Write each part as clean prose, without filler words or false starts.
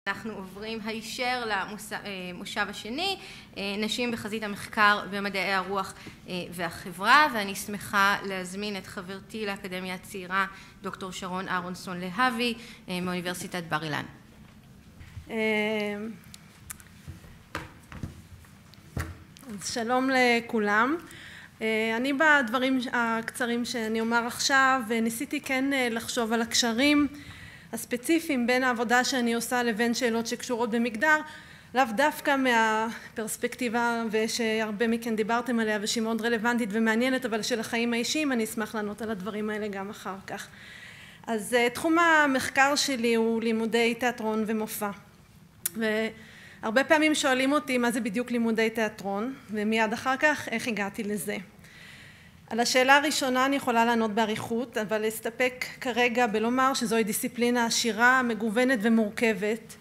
אנחנו עוברים הישר למושב השני, נשים בחזית המחקר במדעי הרוח והחברה, ואני שמחה להזמין את חברתי לאקדמיה הצעירה, דוקטור שרון אהרונסון להבי, מאוניברסיטת בר אילן. שלום לכולם. אני בדברים הקצרים שאני אומר עכשיו, ניסיתי כן לחשוב על הקשרים הספציפיים בין העבודה שאני עושה לבין שאלות שקשורות במגדר, לאו דווקא מהפרספקטיבה ושהרבה מכן דיברתם עליה ושהיא מאוד רלוונטית ומעניינת, אבל של החיים האישיים. אני אשמח לענות על הדברים האלה גם אחר כך. אז תחום המחקר שלי הוא לימודי תיאטרון ומופע, והרבה פעמים שואלים אותי מה זה בדיוק לימודי תיאטרון, ומיד אחר כך איך הגעתי לזה. על השאלה הראשונה אני יכולה לענות באריכות, אבל להסתפק כרגע בלומר שזוהי דיסציפלינה עשירה, מגוונת ומורכבת,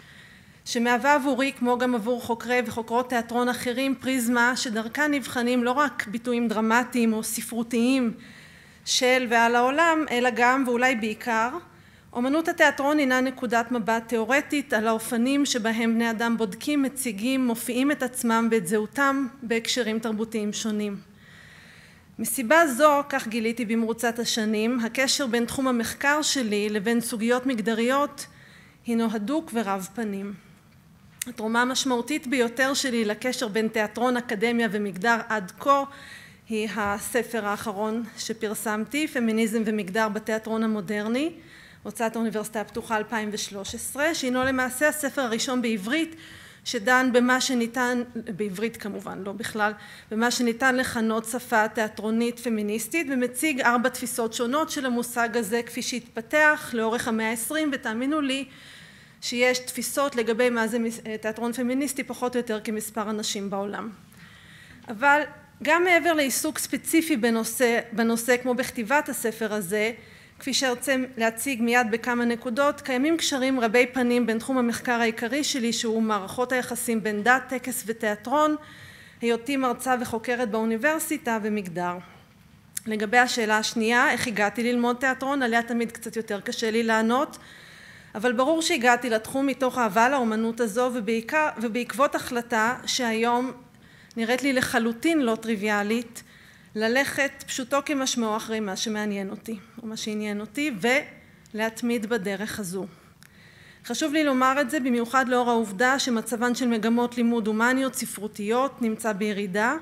שמהווה עבורי, כמו גם עבור חוקרי וחוקרות תיאטרון אחרים, פריזמה שדרכה נבחנים לא רק ביטויים דרמטיים או ספרותיים של ועל העולם, אלא גם ואולי בעיקר, אומנות התיאטרון הינה נקודת מבט תיאורטית על האופנים שבהם בני אדם בודקים, מציגים, מופיעים את עצמם ואת זהותם בהקשרים תרבותיים שונים. מסיבה זו, כך גיליתי במרוצת השנים, הקשר בין תחום המחקר שלי לבין סוגיות מגדריות הינו הדוק ורב פנים. התרומה המשמעותית ביותר שלי לקשר בין תיאטרון, אקדמיה ומגדר עד כה היא הספר האחרון שפרסמתי, פמיניזם ומגדר בתיאטרון המודרני, הוצאת האוניברסיטה הפתוחה 2013, שהינו למעשה הספר הראשון בעברית שדן במה שניתן, בעברית כמובן, לא בכלל, במה שניתן לכנות שפה תיאטרונית פמיניסטית, ומציג 4 תפיסות שונות של המושג הזה כפי שהתפתח לאורך המאה ה-20, ותאמינו לי שיש תפיסות לגבי מה זה תיאטרון פמיניסטי פחות או יותר כמספר אנשים בעולם. אבל גם מעבר לעיסוק ספציפי בנושא כמו בכתיבת הספר הזה, כפי שארצה להציג מיד בכמה נקודות, קיימים קשרים רבי פנים בין תחום המחקר העיקרי שלי, שהוא מערכות היחסים בין דת, טקס ותיאטרון, היותי מרצה וחוקרת באוניברסיטה, ומגדר. לגבי השאלה השנייה, איך הגעתי ללמוד תיאטרון, עליה תמיד קצת יותר קשה לי לענות, אבל ברור שהגעתי לתחום מתוך אהבה לאומנות הזו, ובעקבות החלטה שהיום נראית לי לחלוטין לא טריוויאלית, ללכת פשוטו כמשמעו אחרי מה שמעניין אותי, או מה שעניין אותי, ולהתמיד בדרך הזו. חשוב לי לומר את זה במיוחד לאור העובדה שמצבן של מגמות לימוד הומניות ספרותיות נמצא בירידה,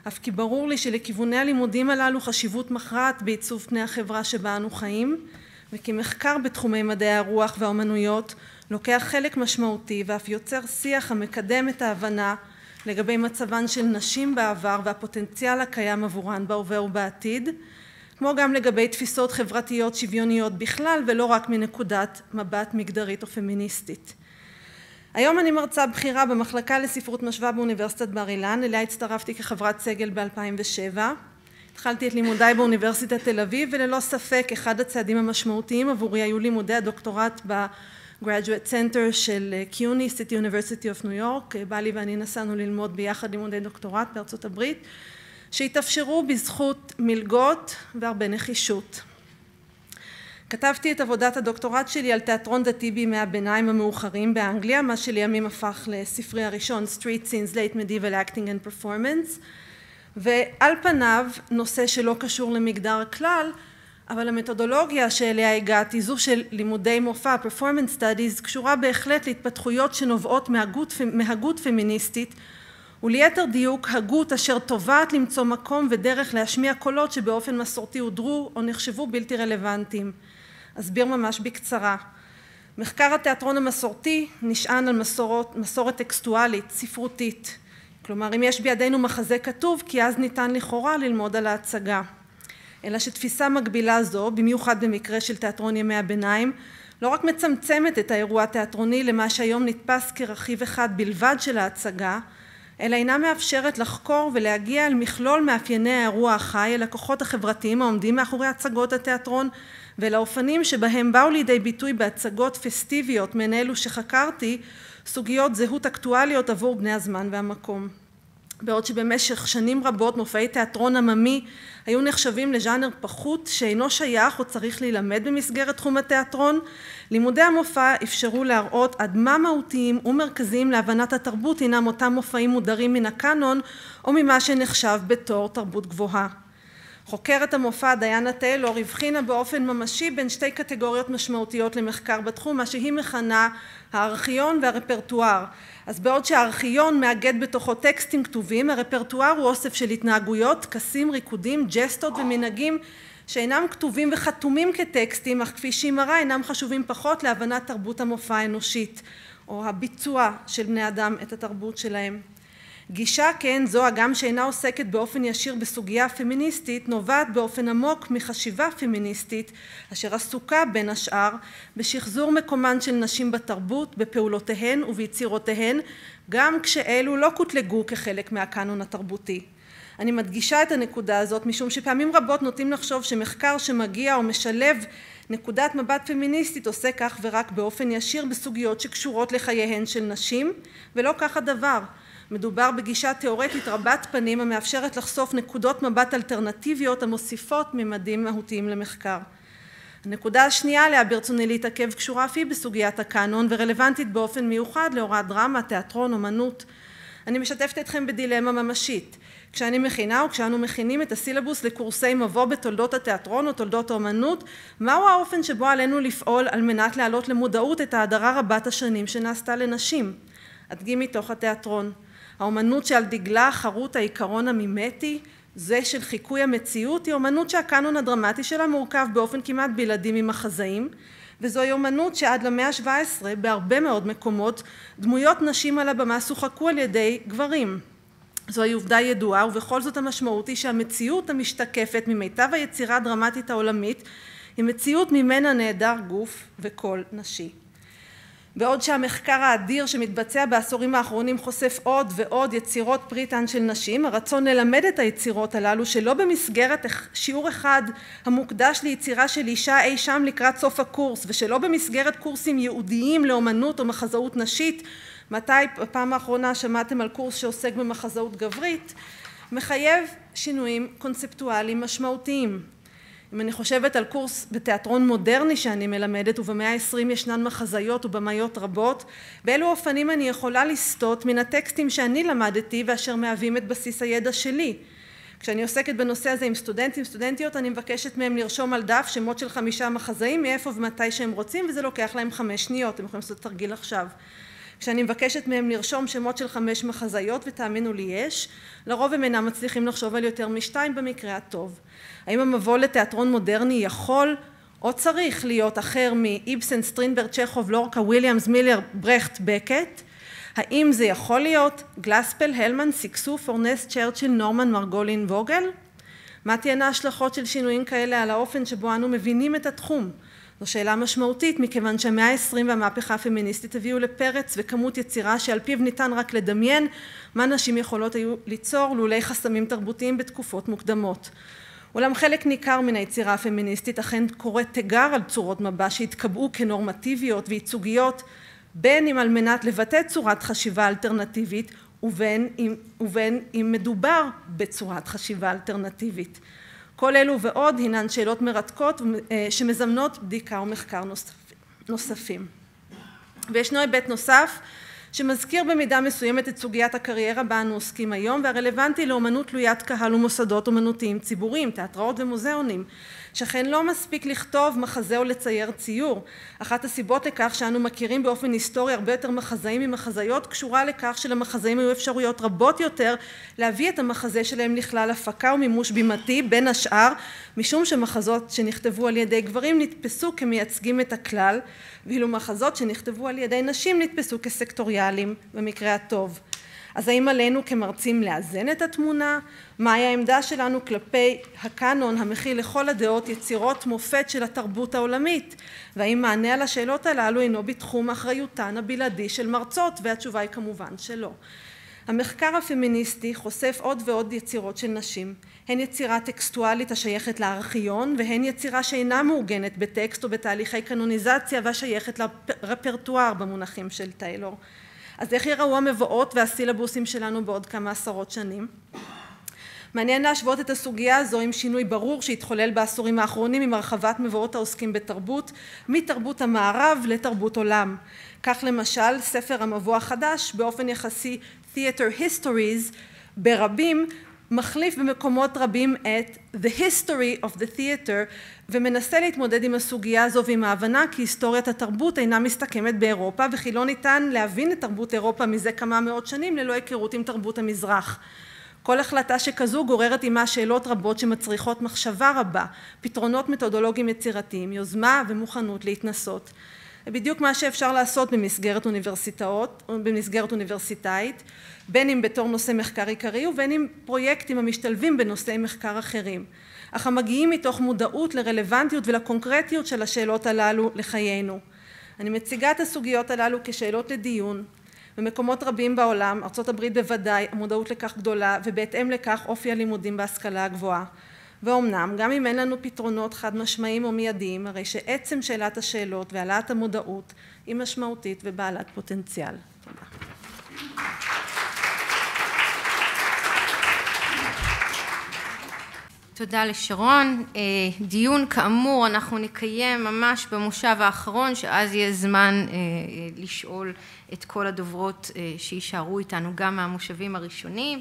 אף כי ברור לי שלכיווני הלימודים הללו חשיבות מכרעת בעיצוב פני החברה שבה אנו חיים, וכי מחקר בתחומי מדעי הרוח והאומנויות לוקח חלק משמעותי ואף יוצר שיח המקדם את ההבנה לגבי מצבן של נשים בעבר והפוטנציאל הקיים עבורן בהווה ובעתיד, כמו גם לגבי תפיסות חברתיות שוויוניות בכלל ולא רק מנקודת מבט מגדרית או פמיניסטית. היום אני מרצה בכירה במחלקה לספרות משווה באוניברסיטת בר אילן, אליה הצטרפתי כחברת סגל ב-2007. התחלתי את לימודיי באוניברסיטת תל אביב, וללא ספק אחד הצעדים המשמעותיים עבורי היו לימודי הדוקטורט Graduate Center של CUNY, City University of New York. בעלי ואני נסענו ללמוד ביחד לימודי דוקטורט בארצות הברית, שהתאפשרו בזכות מלגות והרבה נחישות. כתבתי את עבודת הדוקטורט שלי על תיאטרון דתי בימי הביניים המאוחרים באנגליה, מה שלימים הפך לספרי הראשון, Street Scenes, Late Medieval Acting and Performance, ועל פניו נושא שלא קשור למגדר כלל, אבל המתודולוגיה שאליה הגעתי, זו של לימודי מופע, Performance Studies, קשורה בהחלט להתפתחויות שנובעות מהגות פמיניסטית, וליתר דיוק הגות אשר תובעת למצוא מקום ודרך להשמיע קולות שבאופן מסורתי הודרו או נחשבו בלתי רלוונטיים. אסביר ממש בקצרה. מחקר התיאטרון המסורתי נשען על מסורת טקסטואלית, ספרותית. כלומר, אם יש בידינו מחזה כתוב, כי אז ניתן לכאורה ללמוד על ההצגה. אלא שתפיסה מקבילה זו, במיוחד במקרה של תיאטרון ימי הביניים, לא רק מצמצמת את האירוע התיאטרוני למה שהיום נתפס כרכיב אחד בלבד של ההצגה, אלא אינה מאפשרת לחקור ולהגיע אל מכלול מאפייני האירוע החי, אל הכוחות החברתיים העומדים מאחורי הצגות התיאטרון, ולאופנים שבהם באו לידי ביטוי בהצגות פסטיביות מעין אלו שחקרתי, סוגיות זהות אקטואליות עבור בני הזמן והמקום. בעוד שבמשך שנים רבות מופעי תיאטרון עממי היו נחשבים לז'אנר פחות שאינו שייך או צריך להילמד במסגרת תחום התיאטרון, לימודי המופע אפשרו להראות עד מה מהותיים ומרכזיים להבנת התרבות הינם אותם מופעים מודרים מן הקאנון או ממה שנחשב בתור תרבות גבוהה. חוקרת המופע דיינה טיילור הבחינה באופן ממשי בין שתי קטגוריות משמעותיות למחקר בתחום, מה שהיא מכנה הארכיון והרפרטואר. אז בעוד שהארכיון מאגד בתוכו טקסטים כתובים, הרפרטואר הוא אוסף של התנהגויות, טקסים, ריקודים, ג'סטות ומנהגים שאינם כתובים וחתומים כטקסטים, אך כפי שהיא מראה אינם חשובים פחות להבנת תרבות המופע האנושית, או הביצוע של בני אדם את התרבות שלהם. גישה כן זו, הגם שאינה עוסקת באופן ישיר בסוגיה פמיניסטית, נובעת באופן עמוק מחשיבה פמיניסטית, אשר עסוקה בין השאר בשחזור מקומן של נשים בתרבות, בפעולותיהן וביצירותיהן, גם כשאלו לא קוטלגו כחלק מהקאנון התרבותי. אני מדגישה את הנקודה הזאת משום שפעמים רבות נוטים לחשוב שמחקר שמגיע או משלב נקודת מבט פמיניסטית עושה כך ורק באופן ישיר בסוגיות שקשורות לחייהן של נשים, ולא כך הדבר. מדובר בגישה תיאורטית רבת פנים המאפשרת לחשוף נקודות מבט אלטרנטיביות המוסיפות ממדים מהותיים למחקר. הנקודה השנייה עליה ברצוני להתעכב קשורה אף היא בסוגיית הקאנון ורלוונטית באופן מיוחד להוראת דרמה, תיאטרון, אומנות. אני משתפת אתכם בדילמה ממשית. כשאני מכינה או כשאנו מכינים את הסילבוס לקורסי מבוא בתולדות התיאטרון או תולדות האומנות, מהו האופן שבו עלינו לפעול על מנת להעלות למודעות את ההדרה רבת השנים שנעשתה לנשים? אדגים מתוך התיאטרון. האומנות שעל דגלה חרות העיקרון המימטי, זה של חיקוי המציאות, היא אומנות שהקאנון הדרמטי שלה מורכב באופן כמעט בלעדי ממחזאים, וזוהי אומנות שעד למאה ה-17 בהרבה מאוד מקומות דמויות נשים על הבמה שוחקו על ידי גברים. זוהי עובדה ידועה, ובכל זאת המשמעות היא שהמציאות המשתקפת ממיטב היצירה הדרמטית העולמית היא מציאות ממנה נעדר גוף וקול נשי. בעוד שהמחקר האדיר שמתבצע בעשורים האחרונים חושף עוד ועוד יצירות פריטן של נשים, הרצון ללמד את היצירות הללו שלא במסגרת שיעור אחד המוקדש ליצירה של אישה אי שם לקראת סוף הקורס, ושלא במסגרת קורסים ייעודיים לאומנות או מחזאות נשית, מתי בפעם האחרונה שמעתם על קורס שעוסק במחזאות גברית, מחייב שינויים קונספטואליים משמעותיים. אם אני חושבת על קורס בתיאטרון מודרני שאני מלמדת, ובמאה ה-20 ישנן מחזאיות ובמאיות רבות, באילו אופנים אני יכולה לסטות מן הטקסטים שאני למדתי ואשר מהווים את בסיס הידע שלי. כשאני עוסקת בנושא הזה עם סטודנטים, סטודנטיות, אני מבקשת מהם לרשום על דף שמות של 5 מחזאים מאיפה ומתי שהם רוצים, וזה לוקח להם 5 שניות, הם יכולים לעשות תרגיל עכשיו. כשאני מבקשת מהם לרשום שמות של 5 מחזאיות, ותאמינו לי יש, לרוב הם אינם מצליחים לחשוב על יותר מ2 במקרה הטוב. האם המבוא לתיאטרון מודרני יכול או צריך להיות אחר מאיבסן, סטרינברג, צ'כוב, לורקה, וויליאמס, מילר, ברכט, בקט? האם זה יכול להיות גלספל, הלמן, סיקסו, פורנס, צ'רצ'יל, נורמן, מרגולין, ווגל? מה תהיינה ההשלכות של שינויים כאלה על האופן שבו אנו מבינים את התחום? זו שאלה משמעותית, מכיוון שהמאה ה-20 והמהפכה הפמיניסטית הביאו לפרץ וכמות יצירה שעל פיו ניתן רק לדמיין מה נשים יכולות היו ליצור לולי חסמים תרבותיים בתקופות מוקדמות. אולם חלק ניכר מן היצירה הפמיניסטית אכן קורא תיגר על צורות מבט שהתקבעו כנורמטיביות וייצוגיות, בין אם על מנת לבטא צורת חשיבה אלטרנטיבית ובין אם מדובר בצורת חשיבה אלטרנטיבית. כל אלו ועוד הינן שאלות מרתקות שמזמנות בדיקה ומחקר נוספים. וישנו היבט נוסף שמזכיר במידה מסוימת את סוגיית הקריירה בה אנו עוסקים היום, והרלוונטי לאומנות תלוית קהל ומוסדות אומנותיים ציבוריים, תיאטראות ומוזיאונים, שכן לא מספיק לכתוב מחזה או לצייר ציור. אחת הסיבות לכך שאנו מכירים באופן היסטורי הרבה יותר מחזאים ממחזאיות קשורה לכך שלמחזאים היו אפשרויות רבות יותר להביא את המחזה שלהם לכלל הפקה ומימוש בימתי, בין השאר משום שמחזות שנכתבו על ידי גברים נתפסו כמייצגים את הכלל, ואילו מחזות שנכתבו על ידי נשים נתפסו כסקטוריאליים במקרה הטוב. אז האם עלינו כמרצים לאזן את התמונה? מהי העמדה שלנו כלפי הקאנון המכיל לכל הדעות יצירות מופת של התרבות העולמית? והאם מענה על השאלות הללו אינו בתחום אחריותן הבלעדי של מרצות? והתשובה היא כמובן שלא. המחקר הפמיניסטי חושף עוד ועוד יצירות של נשים, הן יצירה טקסטואלית השייכת לארכיון, והן יצירה שאינה מעוגנת בטקסט או בתהליכי קנוניזציה והשייכת לרפרטואר במונחים של טיילור. אז איך יראו המבואות והסילבוסים שלנו בעוד כמה עשרות שנים? מעניין להשוות את הסוגיה הזו עם שינוי ברור שהתחולל בעשורים האחרונים עם הרחבת מבואות העוסקים בתרבות, מתרבות המערב לתרבות עולם. כך למשל, ספר המבוא החדש, באופן יחסי Theater Histories, ברבים, מחליף במקומות רבים את The History of the Theater, ומנסה להתמודד עם הסוגיה הזו ועם ההבנה כי היסטוריית התרבות אינה מסתכמת באירופה, וכי לא ניתן להבין את תרבות אירופה מזה כמה מאות שנים ללא היכרות עם תרבות המזרח. כל החלטה שכזו גוררת עימה שאלות רבות שמצריכות מחשבה רבה, פתרונות מתודולוגיים יצירתיים, יוזמה ומוכנות להתנסות. בדיוק מה שאפשר לעשות במסגרת אוניברסיטאית, בין אם בתור נושא מחקר עיקרי ובין אם פרויקטים המשתלבים בנושאי מחקר אחרים, אך המגיעים מתוך מודעות לרלוונטיות ולקונקרטיות של השאלות הללו לחיינו. אני מציגה את הסוגיות הללו כשאלות לדיון, במקומות רבים בעולם, ארצות הברית בוודאי, המודעות לכך גדולה, ובהתאם לכך אופי הלימודים בהשכלה הגבוהה. ואומנם, גם אם אין לנו פתרונות חד משמעיים או מיידיים, הרי שעצם שאלת השאלות והעלאת המודעות היא משמעותית ובעלת פוטנציאל. תודה. תודה לשרון. דיון כאמור אנחנו נקיים ממש במושב האחרון, שאז יהיה זמן לשאול את כל הדוברות שישארו איתנו גם מהמושבים הראשונים,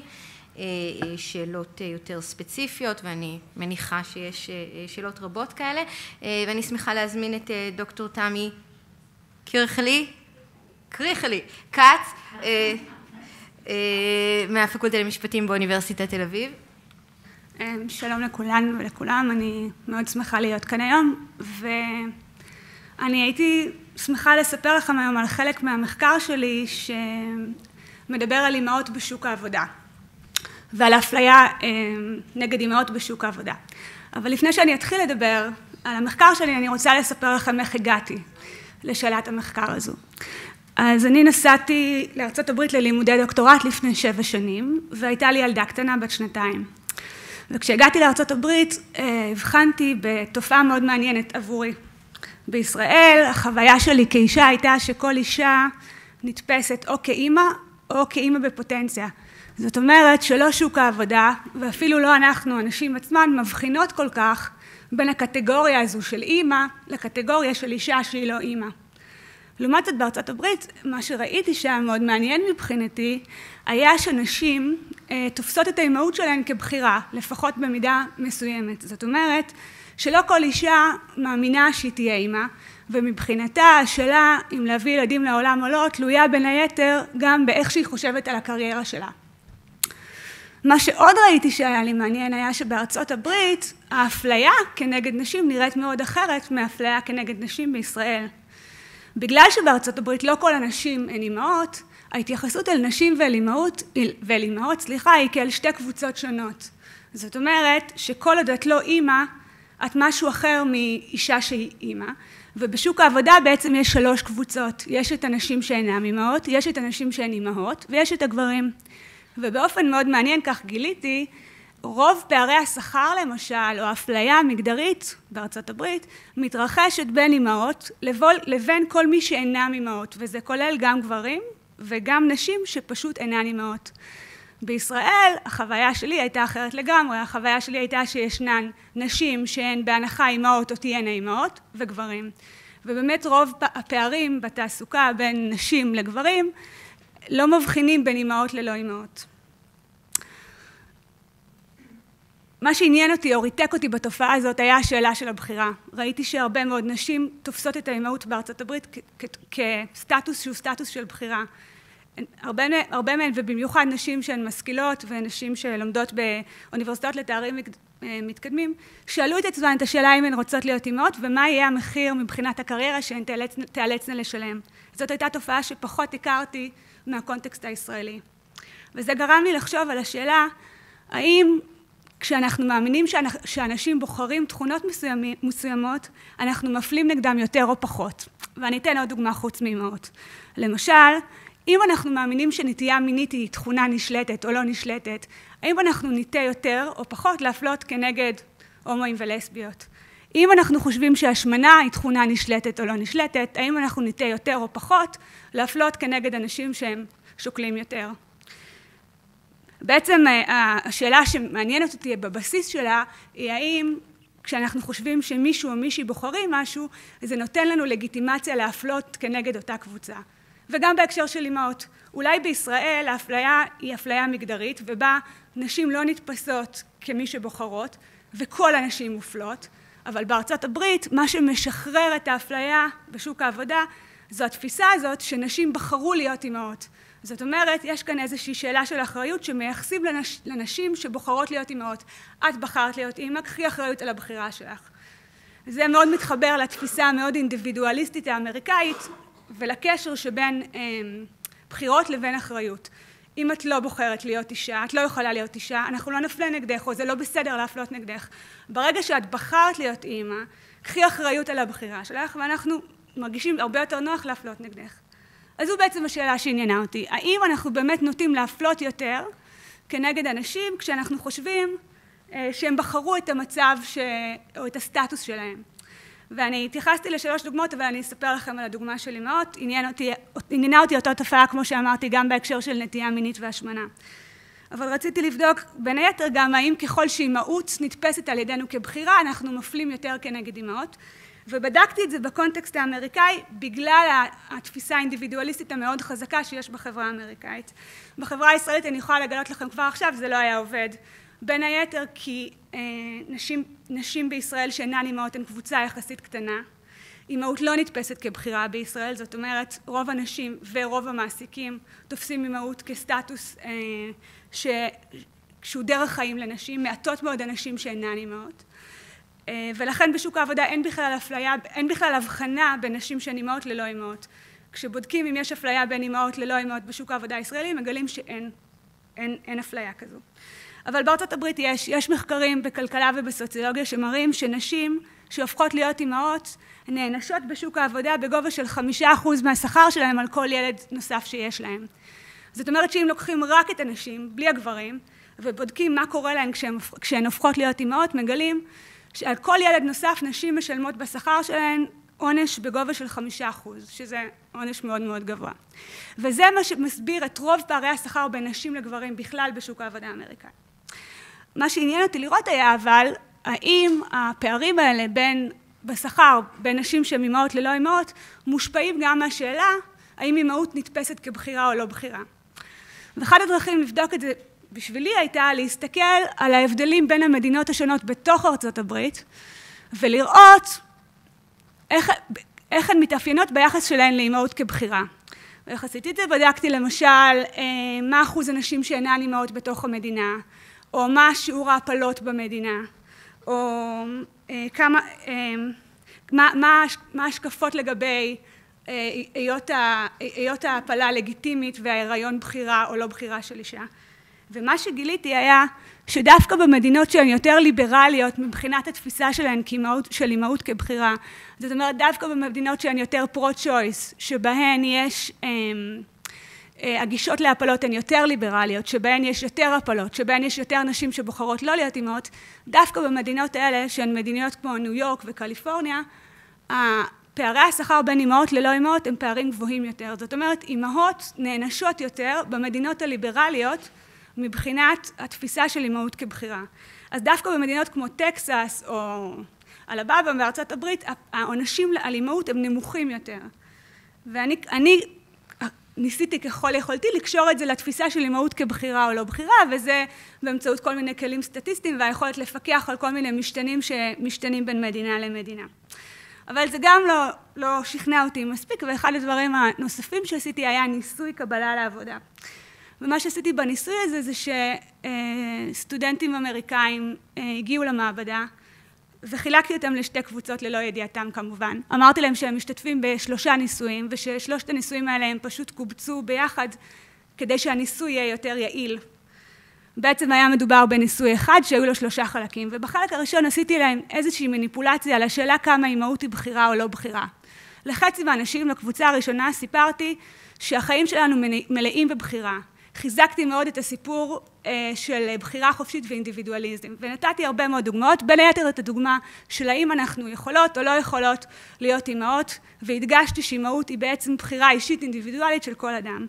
שאלות יותר ספציפיות, ואני מניחה שיש שאלות רבות כאלה, ואני שמחה להזמין את דוקטור תמי קריכלי כץ, מהפקולטה למשפטים באוניברסיטת תל אביב. שלום לכולן ולכולם, אני מאוד שמחה להיות כאן היום, ואני הייתי שמחה לספר לכם היום על חלק מהמחקר שלי שמדבר על אימהות בשוק העבודה ועל האפליה נגד אימהות בשוק העבודה. אבל לפני שאני אתחיל לדבר על המחקר שלי, אני רוצה לספר לכם איך הגעתי לשאלת המחקר הזו. אז אני נסעתי לארצות הברית ללימודי דוקטורט לפני 7 שנים, והייתה לי ילדה קטנה בת 2. וכשהגעתי לארצות הברית, הבחנתי בתופעה מאוד מעניינת עבורי. בישראל, החוויה שלי כאישה הייתה שכל אישה נתפסת או כאימא או כאימא בפוטנציה. זאת אומרת שלא שוק העבודה, ואפילו לא אנחנו, הנשים עצמן, מבחינות כל כך בין הקטגוריה הזו של אימא לקטגוריה של אישה שהיא לא אימא. לעומת זאת בארצות הברית, מה שראיתי שם מאוד מעניין מבחינתי, היה שנשים תופסות את האימהות שלהן כבחירה, לפחות במידה מסוימת. זאת אומרת, שלא כל אישה מאמינה שהיא תהיה אימא, ומבחינתה השאלה אם להביא ילדים לעולם או לא, תלויה בין היתר גם באיך שהיא חושבת על הקריירה שלה. מה שעוד ראיתי שהיה לי מעניין היה שבארצות הברית, האפליה כנגד נשים נראית מאוד אחרת מהאפליה כנגד נשים בישראל. בגלל שבארצות הברית לא כל הנשים הן אימהות, ההתייחסות אל נשים ואל אימהות, היא כאל 2 קבוצות שונות. זאת אומרת שכל עוד את לא אימא, את משהו אחר מאישה שהיא אימא, ובשוק העבודה בעצם יש 3 קבוצות. יש את הנשים שאינן אימהות, יש את הנשים שהן אימהות, ויש את הגברים. ובאופן מאוד מעניין, כך גיליתי, רוב פערי השכר למשל, או האפליה המגדרית בארצות הברית, מתרחשת בין אימהות לבין כל מי שאינם אימהות, וזה כולל גם גברים וגם נשים שפשוט אינן אימהות. בישראל החוויה שלי הייתה אחרת לגמרי, החוויה שלי הייתה שישנן נשים שהן בהנחה אימהות או תהיינה אימהות, וגברים. ובאמת רוב הפערים בתעסוקה בין נשים לגברים לא מבחינים בין אימהות ללא אימהות. מה שעניין אותי או ריתק אותי בתופעה הזאת היה השאלה של הבחירה. ראיתי שהרבה מאוד נשים תופסות את האימהות בארצות הברית כסטטוס שהוא סטטוס של בחירה. הרבה מהן, ובמיוחד נשים שהן משכילות ונשים שלומדות באוניברסיטאות לתארים מתקדמים, שאלו את עצמן את השאלה אם הן רוצות להיות אימהות ומה יהיה המחיר מבחינת הקריירה שהן תיאלצנה לשלם. זאת הייתה תופעה שפחות הכרתי מהקונטקסט הישראלי. וזה גרם לי לחשוב על השאלה, האם כשאנחנו מאמינים שאנשים בוחרים תכונות מסוימות, אנחנו מפלים נגדם יותר או פחות. ואני אתן עוד דוגמה חוץ מאימהות. למשל, אם אנחנו מאמינים שנטייה מינית היא תכונה נשלטת או לא נשלטת, האם אנחנו ניטה יותר או פחות להפלות כנגד הומואים ולסביות? אם אנחנו חושבים שהשמנה היא תכונה נשלטת או לא נשלטת, האם אנחנו ניטה יותר או פחות להפלות כנגד אנשים שהם שוקלים יותר. בעצם השאלה שמעניינת אותי בבסיס שלה היא האם כשאנחנו חושבים שמישהו או מישהי בוחרים משהו, זה נותן לנו לגיטימציה להפלות כנגד אותה קבוצה. וגם בהקשר של אימהות, אולי בישראל האפליה היא אפליה מגדרית, ובה נשים לא נתפסות כמי שבוחרות, וכל הנשים מופלות, אבל בארצות הברית, מה שמשחרר את האפליה בשוק העבודה, זו התפיסה הזאת שנשים בחרו להיות אימהות. זאת אומרת, יש כאן איזושהי שאלה של אחריות שמייחסים לנשים שבוחרות להיות אימהות. את בחרת להיות אימא, קחי אחריות על הבחירה שלך. זה מאוד מתחבר לתפיסה המאוד אינדיבידואליסטית האמריקאית, ולקשר שבין בחירות לבין אחריות. אם את לא בוחרת להיות אישה, את לא יכולה להיות אישה, אנחנו לא נפלה נגדך, או זה לא בסדר להפלות נגדך. ברגע שאת בחרת להיות אימא, קחי אחריות על הבחירה שלך, ואנחנו מרגישים הרבה יותר נוח להפלות נגדך. אז זו בעצם השאלה שעניינה אותי. האם אנחנו באמת נוטים להפלות יותר כנגד אנשים, כשאנחנו חושבים שהם בחרו את המצב או את הסטטוס שלהם? ואני התייחסתי לשלוש דוגמאות, אבל אני אספר לכם על הדוגמה של אימהות. עניינה אותי אותה תופעה, כמו שאמרתי, גם בהקשר של נטייה מינית והשמנה. אבל רציתי לבדוק בין היתר גם האם ככל שאימהות נתפסת על ידינו כבחירה, אנחנו מפלים יותר כנגד אימהות. ובדקתי את זה בקונטקסט האמריקאי בגלל התפיסה האינדיבידואליסטית המאוד חזקה שיש בחברה האמריקאית. בחברה הישראלית אני יכולה לגלות לכם כבר עכשיו, זה לא היה עובד. בין היתר כי נשים בישראל שאינן אימהות הן קבוצה יחסית קטנה. אימהות לא נתפסת כבחירה בישראל, זאת אומרת רוב הנשים ורוב המעסיקים תופסים אימהות כסטטוס שהוא דרך חיים לנשים, מעטות מאוד אנשים שאינן אימהות. ולכן בשוק העבודה אין בכלל הבחנה בין נשים שהן אימהות ללא אימהות. כשבודקים אם יש אפליה בין אימהות ללא אימהות בשוק העבודה הישראלי, מגלים שאין אפליה כזו. אבל בארצות הברית יש מחקרים בכלכלה ובסוציולוגיה שמראים שנשים שהופכות להיות אימהות נענשות בשוק העבודה בגובה של 5% מהשכר שלהם על כל ילד נוסף שיש להם. זאת אומרת שאם לוקחים רק את הנשים, בלי הגברים, ובודקים מה קורה להן כשהן הופכות להיות אימהות, מגלים שעל כל ילד נוסף נשים משלמות בשכר שלהן עונש בגובה של 5%, שזה עונש מאוד מאוד גבוה. וזה מה שמסביר את רוב פערי השכר בין נשים לגברים בכלל בשוק העבודה האמריקאי. מה שעניין אותי לראות היה אבל, האם הפערים האלה בשכר בין נשים שהן אימהות ללא אימהות, מושפעים גם מהשאלה, האם אימהות נתפסת כבחירה או לא בחירה. ואחד הדרכים לבדוק את זה בשבילי הייתה להסתכל על ההבדלים בין המדינות השונות בתוך ארצות הברית, ולראות איך הן מתאפיינות ביחס שלהן לאימהות כבחירה. ואיך עשיתי את זה? בדקתי למשל מה אחוז הנשים שאינן אימהות בתוך המדינה, או מה שיעור ההפלות במדינה, או מה ההשקפות לגבי היות ההפלה לגיטימית וההיריון בחירה או לא בחירה של אישה. ומה שגיליתי היה שדווקא במדינות שהן יותר ליברליות מבחינת התפיסה שלהן של אימהות כבחירה, זאת אומרת דווקא במדינות שהן יותר פרו-צ'ויס, שבהן יש הגישות להפלות הן יותר ליברליות, שבהן יש יותר הפלות, שבהן יש יותר נשים שבוחרות לא להיות אימהות, דווקא במדינות האלה שהן מדינות כמו ניו יורק וקליפורניה, פערי השכר בין אימהות ללא אימהות הם פערים גבוהים יותר. זאת אומרת, אימהות נענשות יותר במדינות הליברליות מבחינת התפיסה של אימהות כבחירה. אז דווקא במדינות כמו טקסס או אלבמה בארצות הברית, העונשים על אימהות הם נמוכים יותר. ואני ניסיתי ככל יכולתי לקשור את זה לתפיסה של אימהות כבחירה או לא בחירה, וזה באמצעות כל מיני כלים סטטיסטיים והיכולת לפקח על כל מיני משתנים שמשתנים בין מדינה למדינה. אבל זה גם לא שכנע אותי מספיק, ואחד הדברים הנוספים שעשיתי היה ניסוי קבלה לעבודה. ומה שעשיתי בניסוי הזה זה שסטודנטים אמריקאים הגיעו למעבדה, וחילקתי אותם לשתי קבוצות ללא ידיעתם כמובן. אמרתי להם שהם משתתפים בשלושה ניסויים, וששלושת הניסויים האלה הם פשוט קובצו ביחד, כדי שהניסוי יהיה יותר יעיל. בעצם היה מדובר בניסוי אחד שהיו לו 3 חלקים, ובחלק הראשון עשיתי להם איזושהי מניפולציה על השאלה כמה אימהות היא בחירה או לא בחירה. לחצי מהאנשים לקבוצה הראשונה סיפרתי שהחיים שלנו מלאים בבחירה. חיזקתי מאוד את הסיפור של בחירה חופשית ואינדיבידואליזם, ונתתי הרבה מאוד דוגמאות, בין היתר את הדוגמה של האם אנחנו יכולות או לא יכולות להיות אימהות, והדגשתי שאימהות היא בעצם בחירה אישית אינדיבידואלית של כל אדם.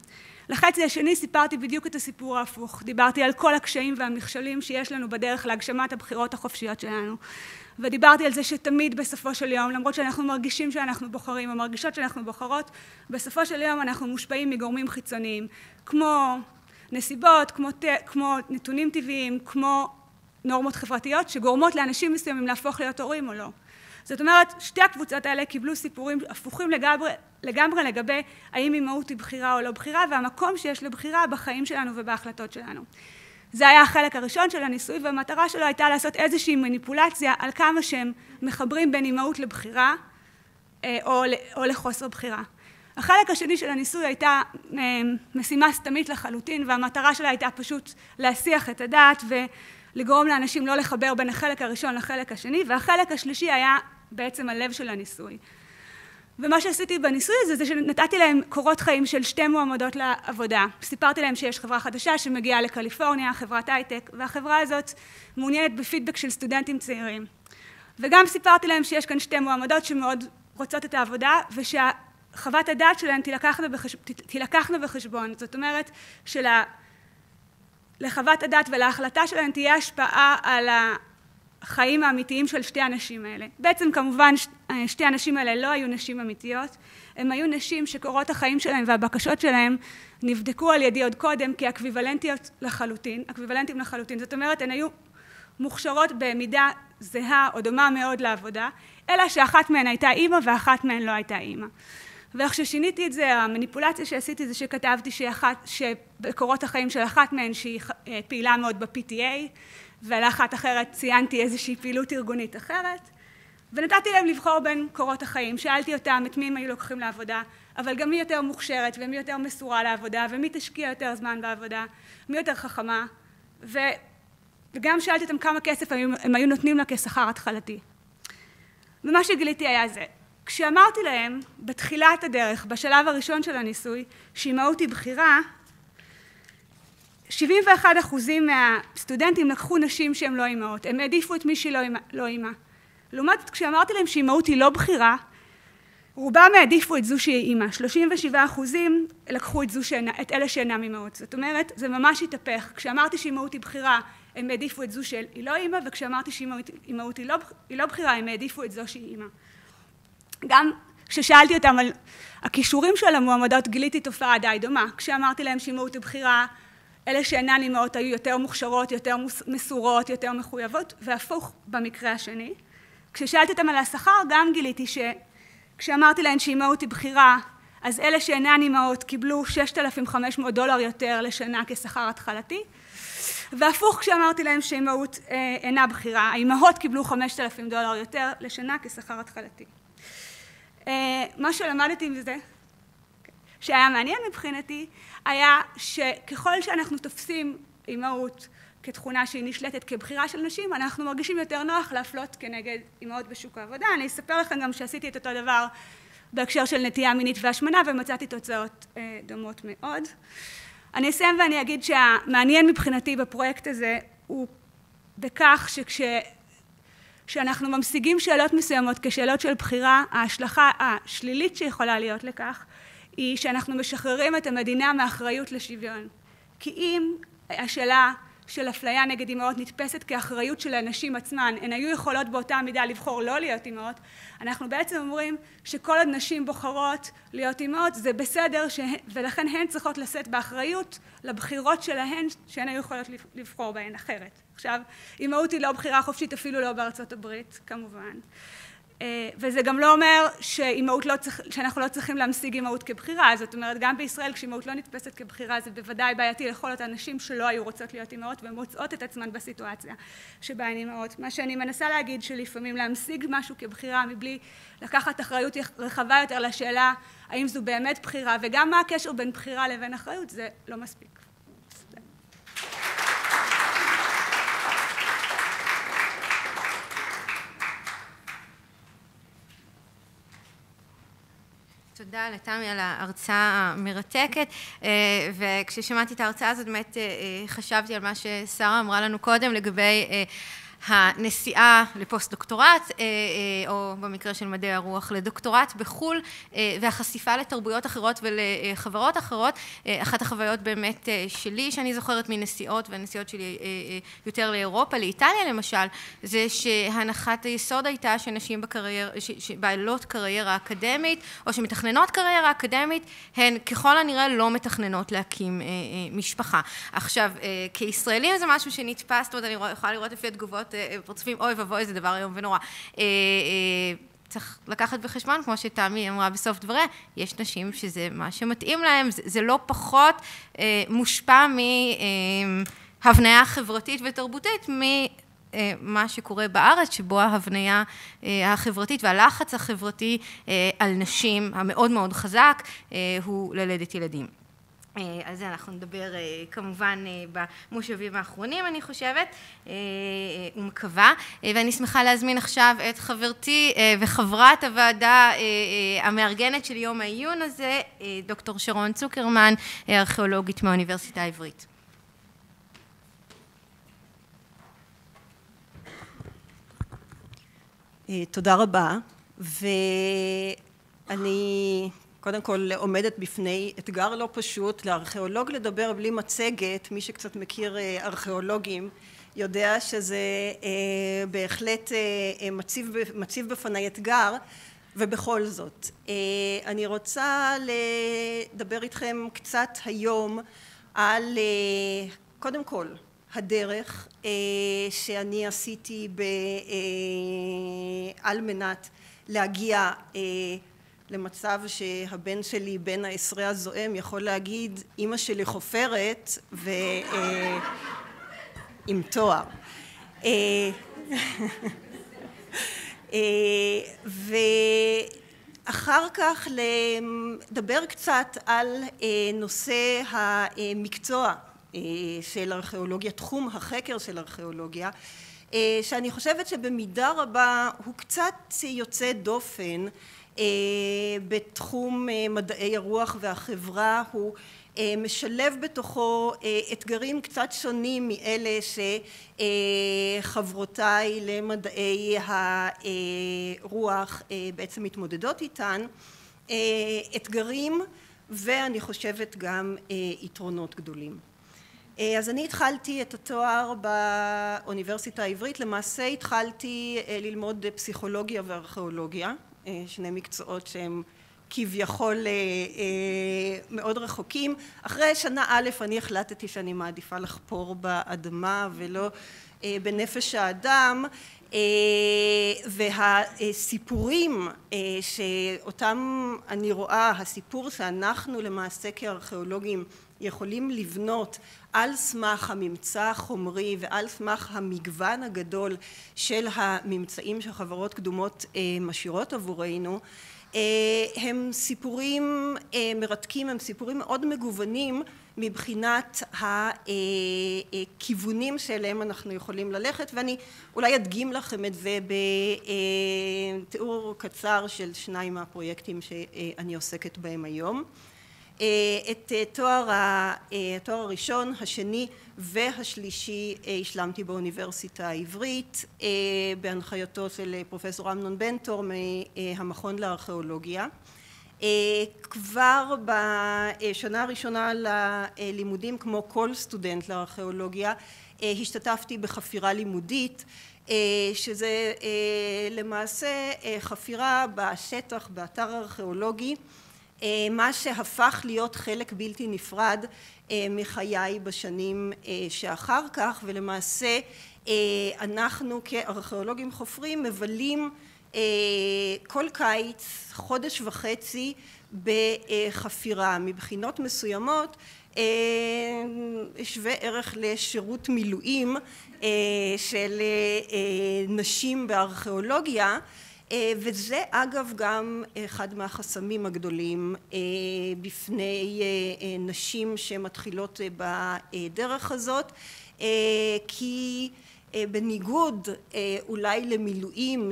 לחצי השני סיפרתי בדיוק את הסיפור ההפוך, דיברתי על כל הקשיים והמכשולים שיש לנו בדרך להגשמת הבחירות החופשיות שלנו, ודיברתי על זה שתמיד בסופו של יום, למרות שאנחנו מרגישים שאנחנו בוחרים או מרגישות שאנחנו בוחרות, בסופו של יום אנחנו מושפעים מגורמים חיצוניים, כמו נסיבות, כמו נתונים טבעיים, כמו נורמות חברתיות שגורמות לאנשים מסוימים להפוך להיות הורים או לא. זאת אומרת, שתי הקבוצות האלה קיבלו סיפורים הפוכים לגמרי לגבי האם אימהות היא בחירה או לא בחירה, והמקום שיש לבחירה בחיים שלנו ובהחלטות שלנו. זה היה החלק הראשון של הניסוי, והמטרה שלו הייתה לעשות איזושהי מניפולציה על כמה שהם מחברים בין אימהות לבחירה או לחוסר בחירה. החלק השני של הניסוי הייתה משימה סתמית לחלוטין, והמטרה שלה הייתה פשוט להסיח את הדעת ולגרום לאנשים לא לחבר בין החלק הראשון לחלק השני, והחלק השלישי היה בעצם הלב של הניסוי. ומה שעשיתי בניסוי הזה זה שנתתי להם קורות חיים של שתי מועמדות לעבודה. סיפרתי להם שיש חברה חדשה שמגיעה לקליפורניה, חברת הייטק, והחברה הזאת מעוניינת בפידבק של סטודנטים צעירים. וגם סיפרתי להם שיש כאן שתי מועמדות שמאוד רוצות את העבודה, ושחוות הדעת שלהן תילקחנה בחשבון. זאת אומרת שלחוות הדעת ולהחלטה שלהן תהיה השפעה על החיים האמיתיים של שתי הנשים האלה. בעצם כמובן שתי הנשים האלה לא היו נשים אמיתיות, הן היו נשים שקורות החיים שלהן והבקשות שלהן נבדקו על ידי עוד קודם כאקוויוולנטיות לחלוטין, אקוויוולנטים לחלוטין, זאת אומרת הן היו מוכשרות במידה זהה או דומה מאוד לעבודה, אלא שאחת מהן הייתה אימא ואחת מהן לא הייתה אימא. ואיך ששיניתי את זה, המניפולציה שעשיתי זה שכתבתי שבקורות החיים של אחת מהן שהיא פעילה מאוד ב-PTA, ולאחת אחרת ציינתי איזושהי פעילות ארגונית אחרת, ונתתי להם לבחור בין קורות החיים. שאלתי אותם את מי הם היו לוקחים לעבודה, אבל גם מי יותר מוכשרת ומי יותר מסורה לעבודה, ומי תשקיע יותר זמן בעבודה, מי יותר חכמה, וגם שאלתי אותם כמה כסף הם היו נותנים לה כשכר התחלתי. ומה שגיליתי היה זה, כשאמרתי להם בתחילת הדרך, בשלב הראשון של הניסוי, שאימהות היא בחירה, 71% מהסטודנטים לקחו נשים שהן לא אימהות, הם העדיפו את מי שהיא לא אימא. לעומת כשאמרתי להם שאימהות היא לא בחירה, רובם העדיפו את זו שהיא אימא, 37% לקחו את אלה שאינם אימהות. זאת אומרת, זה ממש התהפך. כשאמרתי שאימהות היא בחירה, הם העדיפו את זו שהיא לא אימא, וכשאמרתי שאימהות היא לא בחירה, הם העדיפו את זו שהיא אימא. גם כששאלתי אותם על הכישורים של המועמדות, גיליתי תופעה די דומה. כשאמרתי להם שאימהות היא בחירה, אלה שאינן אימהות היו יותר מוכשרות, יותר מסורות, יותר מחויבות, והפוך במקרה השני. כששאלתי אותם על השכר, גם גיליתי שכשאמרתי להם שאימהות היא בחירה, אז אלה שאינן אימהות קיבלו $6,500 יותר לשנה כשכר התחלתי, והפוך כשאמרתי להם שאימהות אינה בחירה, האימהות קיבלו $5,000 יותר לשנה כשכר התחלתי. מה שלמדתי מזה, שהיה מעניין מבחינתי, היה שככל שאנחנו תופסים אימהות כתכונה שהיא נשלטת כבחירה של נשים, אנחנו מרגישים יותר נוח להפלות כנגד אימהות בשוק העבודה. אני אספר לכם גם שעשיתי את אותו דבר בהקשר של נטייה מינית והשמנה, ומצאתי תוצאות דומות מאוד. אני אסיים ואני אגיד שהמעניין מבחינתי בפרויקט הזה הוא בכך כשאנחנו ממשיגים שאלות מסוימות כשאלות של בחירה, ההשלכה השלילית שיכולה להיות לכך, היא שאנחנו משחררים את המדינה מאחריות לשוויון. כי אם השאלה של אפליה נגד אימהות נתפסת כאחריות של הנשים עצמן, הן היו יכולות באותה מידה לבחור לא להיות אימהות, אנחנו בעצם אומרים שכל עוד נשים בוחרות להיות אימהות זה בסדר, ולכן הן צריכות לשאת באחריות לבחירות שלהן שהן היו יכולות לבחור בהן אחרת. עכשיו, אימהות היא לא בחירה חופשית, אפילו לא בארצות הברית, כמובן. וזה גם לא אומר שאנחנו לא צריכים להמשיג אימהות כבחירה, זאת אומרת, גם בישראל כשאימהות לא נתפסת כבחירה, זה בוודאי בעייתי לכל אותן נשים שלא היו רוצות להיות אימהות, והן מוצאות את עצמן בסיטואציה שבה הן אימהות. מה שאני מנסה להגיד שלפעמים להמשיג משהו כבחירה מבלי לקחת אחריות רחבה יותר לשאלה האם זו באמת בחירה, וגם מה הקשר בין בחירה לבין אחריות, זה לא מספיק. תודה לתמי על ההרצאה המרתקת, וכששמעתי את ההרצאה הזאת באמת חשבתי על מה ששרה אמרה לנו קודם לגבי הנסיעה לפוסט-דוקטורט, או במקרה של מדעי הרוח לדוקטורט בחו"ל, והחשיפה לתרבויות אחרות ולחברות אחרות. אחת החוויות באמת שלי, שאני זוכרת מנסיעות, והנסיעות שלי יותר לאירופה, לאיטליה למשל, זה שהנחת היסוד הייתה שנשים בעלות קריירה אקדמית, או שמתכננות קריירה אקדמית, הן ככל הנראה לא מתכננות להקים משפחה. עכשיו, כישראלים זה משהו שנתפס, אני יכולה לראות לפי התגובות, פרצופים, אוי ובוי, זה דבר היום ונורא. צריך לקחת בחשבון, כמו שתמי אמרה בסוף דבריה, יש נשים שזה מה שמתאים להם, זה לא פחות מושפע מהבניה חברתית ותרבותית, ממה שקורה בארץ, שבו ההבניה החברתית והלחץ החברתי על נשים המאוד מאוד חזק, הוא ללדת ילדים. על זה אנחנו נדבר כמובן במושבים האחרונים, אני חושבת, ומקווה, ואני שמחה להזמין עכשיו את חברתי וחברת הוועדה המארגנת של יום העיון הזה, דוקטור שרון צוקרמן, ארכיאולוגית מהאוניברסיטה העברית. תודה רבה, ואני קודם כל עומדת בפני אתגר לא פשוט לארכיאולוג לדבר בלי מצגת. מי שקצת מכיר ארכיאולוגים יודע שזה בהחלט מציב בפני אתגר, ובכל זאת אני רוצה לדבר איתכם קצת היום על קודם כל הדרך שאני עשיתי על מנת להגיע למצב שהבן שלי, בן העשרה הזועם, יכול להגיד, אמא שלי חופרת עם תואר. ואחר כך לדבר קצת על נושא המקצוע של ארכיאולוגיה, תחום החקר של ארכיאולוגיה, שאני חושבת שבמידה רבה הוא קצת יוצא דופן בתחום מדעי הרוח והחברה. הוא משלב בתוכו אתגרים קצת שונים מאלה שחברותיי למדעי הרוח בעצם מתמודדות איתן, אתגרים ואני חושבת גם יתרונות גדולים. אז אני התחלתי את התואר באוניברסיטה העברית, למעשה התחלתי ללמוד פסיכולוגיה וארכיאולוגיה, שני מקצועות שהם כביכול מאוד רחוקים. אחרי שנה א' אני החלטתי שאני מעדיפה לחפור באדמה ולא בנפש האדם, והסיפורים שאותם אני רואה, הסיפור שאנחנו למעשה כארכיאולוגים יכולים לבנות על סמך הממצא החומרי ועל סמך המגוון הגדול של הממצאים שחברות קדומות משאירות עבורנו, הם סיפורים מרתקים, הם סיפורים מאוד מגוונים מבחינת הכיוונים שאליהם אנחנו יכולים ללכת, ואני אולי אדגים לכם את זה בתיאור קצר של שניים מהפרויקטים שאני עוסקת בהם היום. את התואר הראשון, השני והשלישי השלמתי באוניברסיטה העברית בהנחייתו של פרופסור אמנון בנטור מהמכון לארכיאולוגיה. כבר בשנה הראשונה ללימודים, כמו כל סטודנט לארכיאולוגיה, השתתפתי בחפירה לימודית, שזה למעשה חפירה בשטח, באתר ארכיאולוגי, מה שהפך להיות חלק בלתי נפרד מחיי בשנים שאחר כך, ולמעשה אנחנו כארכיאולוגים חופרים מבלים כל קיץ חודש וחצי בחפירה. מבחינות מסוימות שווה ערך לשירות מילואים של נשים בארכיאולוגיה, וזה אגב גם אחד מהחסמים הגדולים בפני נשים שמתחילות בדרך הזאת, כי בניגוד אולי למילואים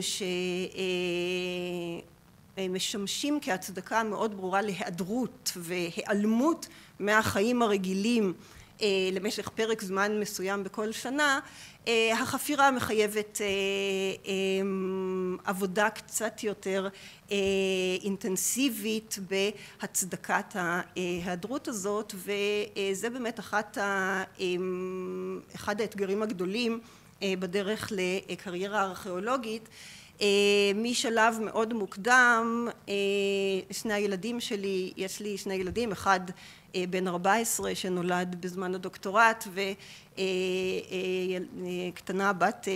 משמשים כהצדקה מאוד ברורה להיעדרות והיעלמות מהחיים הרגילים למשך פרק זמן מסוים בכל שנה, החפירה מחייבת עבודה קצת יותר אינטנסיבית בהצדקת ההיעדרות הזאת, וזה באמת אחד האתגרים הגדולים בדרך לקריירה ארכיאולוגית. משלב מאוד מוקדם, שני הילדים שלי, יש לי שני ילדים, אחד בן 14 שנולד בזמן הדוקטורט, וקטנה בת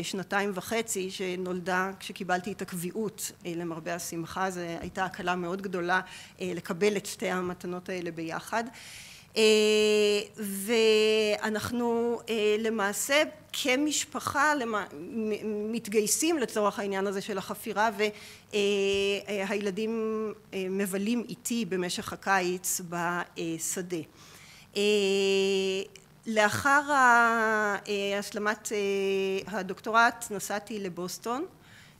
2.5 שנולדה כשקיבלתי את הקביעות. למרבה השמחה, זו הייתה הקלה מאוד גדולה לקבל את שתי המתנות האלה ביחד. ואנחנו למעשה כמשפחה מתגייסים לצורך העניין הזה של החפירה, והילדים מבלים איתי במשך הקיץ בשדה. לאחר השלמת הדוקטורט נסעתי לבוסטון,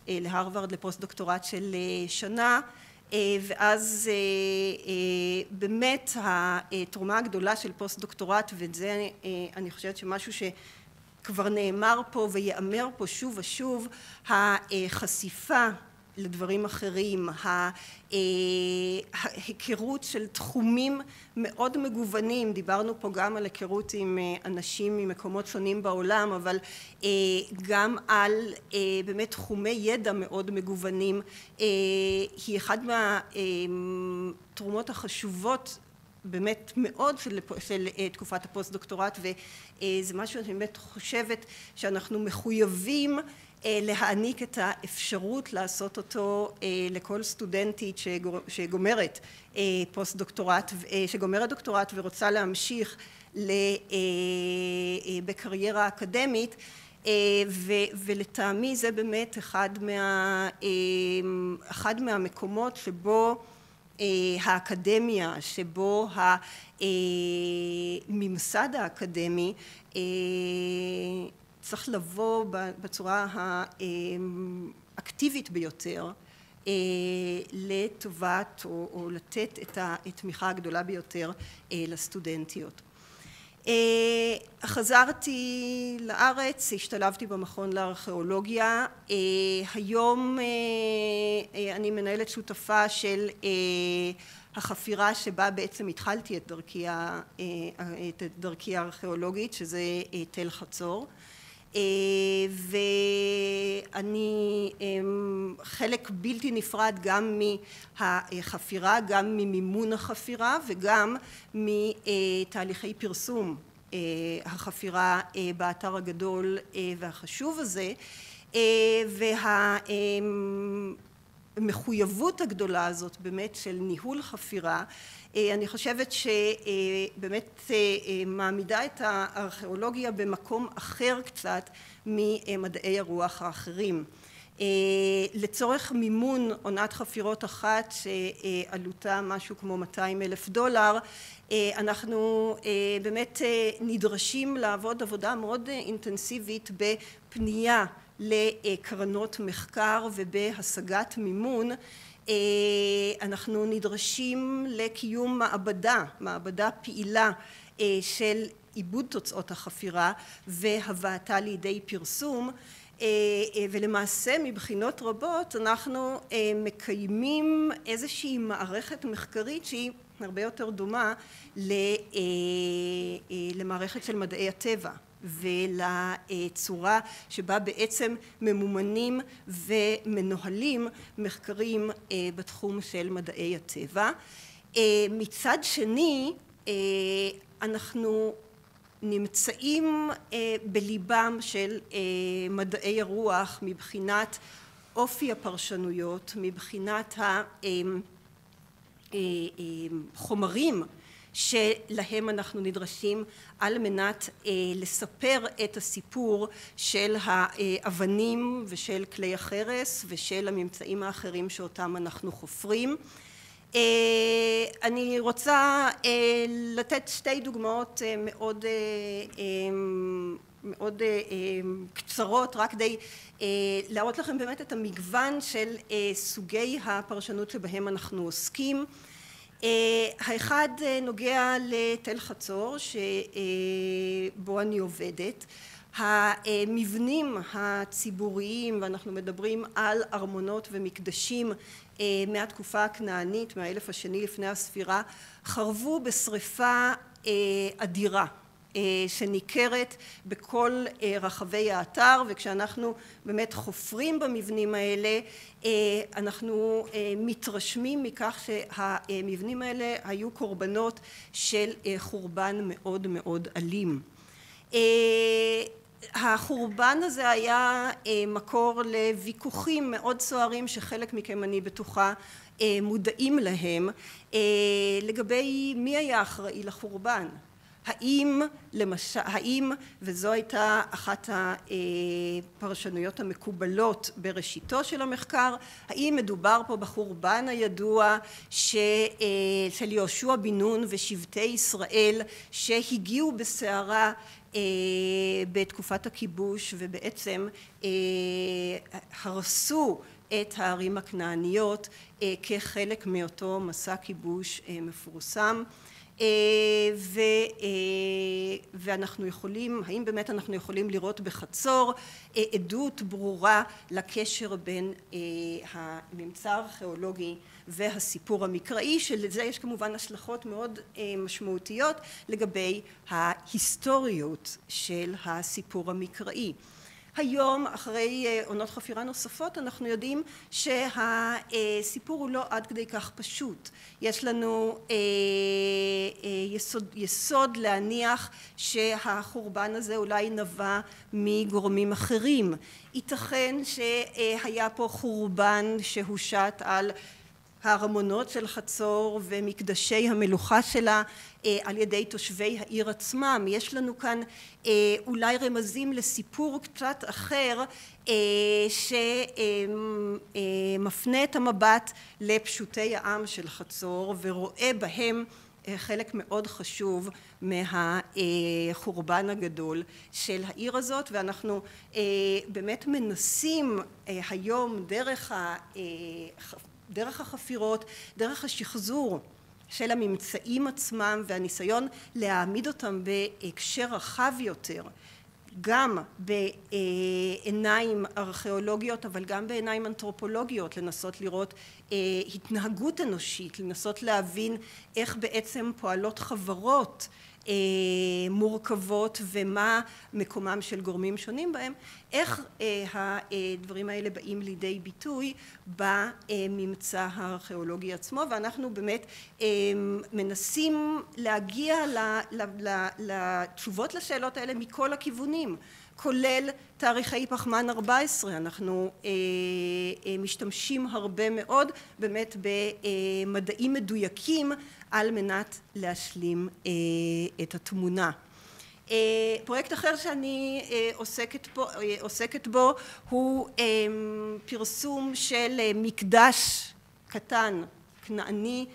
להרווארד, לפוסט דוקטורט של שנה, ואז באמת התרומה הגדולה של פוסט דוקטורט, וזה אני חושבת שמשהו שכבר נאמר פה ויאמר פה שוב ושוב, החשיפה לדברים אחרים, ההיכרות של תחומים מאוד מגוונים, דיברנו פה גם על היכרות עם אנשים ממקומות שונים בעולם, אבל גם על באמת תחומי ידע מאוד מגוונים, היא אחד מהתרומות החשובות באמת מאוד של תקופת הפוסט דוקטורט, וזה משהו שאני באמת חושבת שאנחנו מחויבים להעניק את האפשרות לעשות אותו לכל סטודנטית שגומרת פוסט דוקטורט, שגומרת דוקטורט ורוצה להמשיך בקריירה אקדמית, ולטעמי זה באמת אחד מהמקומות שבו האקדמיה, שבו הממסד האקדמי צריך לבוא בצורה האקטיבית ביותר לטובת או לתת את התמיכה הגדולה ביותר לסטודנטיות. חזרתי לארץ, השתלבתי במכון לארכיאולוגיה. היום אני מנהלת שותפה של החפירה שבה בעצם התחלתי את דרכי הארכיאולוגית, שזה תל חצור. ואני חלק בלתי נפרד גם מהחפירה, גם ממימון החפירה וגם מתהליכי פרסום החפירה באתר הגדול והחשוב הזה, והמחויבות הגדולה הזאת באמת של ניהול חפירה, אני חושבת שבאמת מעמידה את הארכיאולוגיה במקום אחר קצת ממדעי הרוח האחרים. לצורך מימון עונת חפירות אחת שעלותה משהו כמו $200,000, אנחנו באמת נדרשים לעבוד עבודה מאוד אינטנסיבית בפנייה לקרנות מחקר ובהשגת מימון. אנחנו נדרשים לקיום מעבדה פעילה של עיבוד תוצאות החפירה והבאתה לידי פרסום, ולמעשה מבחינות רבות אנחנו מקיימים איזושהי מערכת מחקרית שהיא הרבה יותר דומה למערכת של מדעי הטבע ולצורה שבה בעצם ממומנים ומנוהלים מחקרים בתחום של מדעי הטבע. מצד שני, אנחנו נמצאים בליבם של מדעי הרוח מבחינת אופי הפרשנויות, מבחינת החומרים שלהם אנחנו נדרשים על מנת לספר את הסיפור של האבנים ושל כלי החרס ושל הממצאים האחרים שאותם אנחנו חופרים. אני רוצה לתת שתי דוגמאות מאוד מאוד קצרות, רק כדי להראות לכם באמת את המגוון של סוגי הפרשנות שבהם אנחנו עוסקים. האחד נוגע לתל חצור שבו אני עובדת. המבנים הציבוריים, ואנחנו מדברים על ארמונות ומקדשים מהתקופה הכנענית, מהאלף השני לפני הספירה, חרבו בשריפה אדירה שניכרת בכל רחבי האתר, וכשאנחנו באמת חופרים במבנים האלה אנחנו מתרשמים מכך שהמבנים האלה היו קורבנות של חורבן מאוד מאוד אלים. החורבן הזה היה מקור לוויכוחים מאוד סוערים שחלק מכם אני בטוחה מודעים להם, לגבי מי היה אחראי לחורבן. האם, וזו הייתה אחת הפרשנויות המקובלות בראשיתו של המחקר, האם מדובר פה בחורבן הידוע של יהושע בן נון ושבטי ישראל שהגיעו בסערה בתקופת הכיבוש ובעצם הרסו את הערים הכנעניות כחלק מאותו מסע כיבוש מפורסם. ואנחנו יכולים, האם באמת אנחנו יכולים לראות בחצור עדות ברורה לקשר בין הממצא הארכיאולוגי והסיפור המקראי, שלזה יש כמובן השלכות מאוד משמעותיות לגבי ההיסטוריות של הסיפור המקראי. היום, אחרי עונות חפירה נוספות, אנחנו יודעים שהסיפור הוא לא עד כדי כך פשוט. יש לנו יסוד להניח שהחורבן הזה אולי נבע מגורמים אחרים. ייתכן שהיה פה חורבן שהושת על הארמונות של חצור ומקדשי המלוכה שלה על ידי תושבי העיר עצמם. יש לנו כאן אולי רמזים לסיפור קצת אחר שמפנה את המבט לפשוטי העם של חצור ורואה בהם חלק מאוד חשוב מהחורבן הגדול של העיר הזאת, ואנחנו באמת מנסים היום דרך החפירות, דרך השחזור של הממצאים עצמם והניסיון להעמיד אותם בהקשר רחב יותר, גם בעיניים ארכיאולוגיות אבל גם בעיניים אנתרופולוגיות, לנסות לראות התנהגות אנושית, לנסות להבין איך בעצם פועלות חברות מורכבות ומה מקומם של גורמים שונים בהם, איך הדברים האלה באים לידי ביטוי בממצא הארכיאולוגי עצמו, ואנחנו באמת מנסים להגיע לתשובות לשאלות האלה מכל הכיוונים, כולל תאריכי פחמן 14. אנחנו משתמשים הרבה מאוד באמת במדעים מדויקים על מנת להשלים את התמונה. פרויקט אחר שאני עוסקת בו הוא פרסום של מקדש קטן כנעני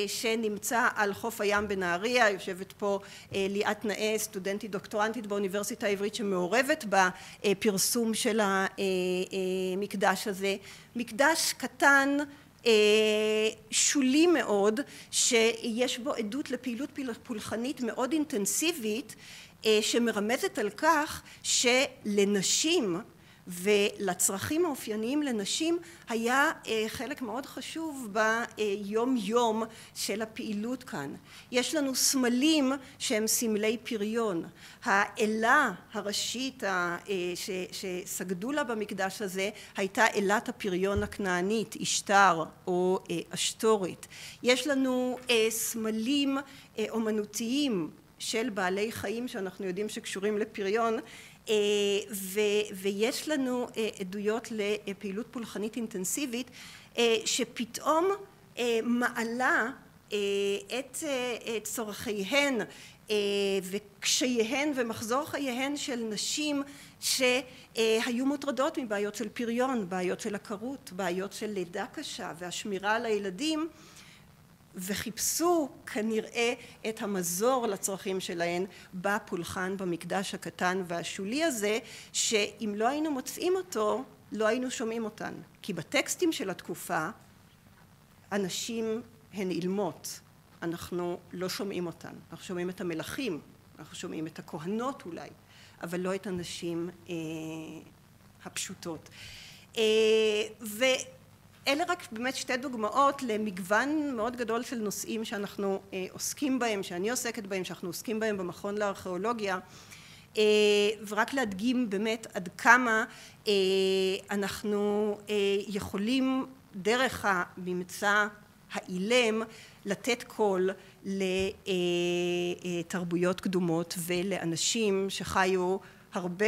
שנמצא על חוף הים בנהריה. יושבת פה ליאת נאה, סטודנטית דוקטורנטית באוניברסיטה העברית שמעורבת בפרסום של המקדש הזה. מקדש קטן שולי מאוד, שיש בו עדות לפעילות פולחנית מאוד אינטנסיבית, שמרמזת על כך שלנשים ולצרכים האופייניים לנשים היה חלק מאוד חשוב ביום יום של הפעילות כאן. יש לנו סמלים שהם סמלי פריון. האלה הראשית שסגדו לה במקדש הזה הייתה אלת הפריון הכנענית, אשתר או אשתורית. יש לנו סמלים אומנותיים של בעלי חיים שאנחנו יודעים שקשורים לפריון, ויש לנו עדויות לפעילות פולחנית אינטנסיבית שפתאום מעלה את צורכיהן וקשייהן ומחזור חייהן של נשים שהיו מוטרדות מבעיות של פריון, בעיות של עקרות, בעיות של לידה קשה והשמירה על הילדים, וחיפשו כנראה את המזור לצרכים שלהן בפולחן, במקדש הקטן והשולי הזה, שאם לא היינו מוצאים אותו, לא היינו שומעים אותן. כי בטקסטים של התקופה, הנשים הן אילמות, אנחנו לא שומעים אותן. אנחנו שומעים את המלכים, אנחנו שומעים את הכהנות אולי, אבל לא את הנשים הפשוטות. ואלה רק באמת שתי דוגמאות למגוון מאוד גדול של נושאים שאנחנו עוסקים בהם, שאני עוסקת בהם, שאנחנו עוסקים בהם במכון לארכיאולוגיה, ורק להדגים באמת עד כמה אנחנו יכולים דרך הממצא האילם לתת קול לתרבויות קדומות ולאנשים שחיו הרבה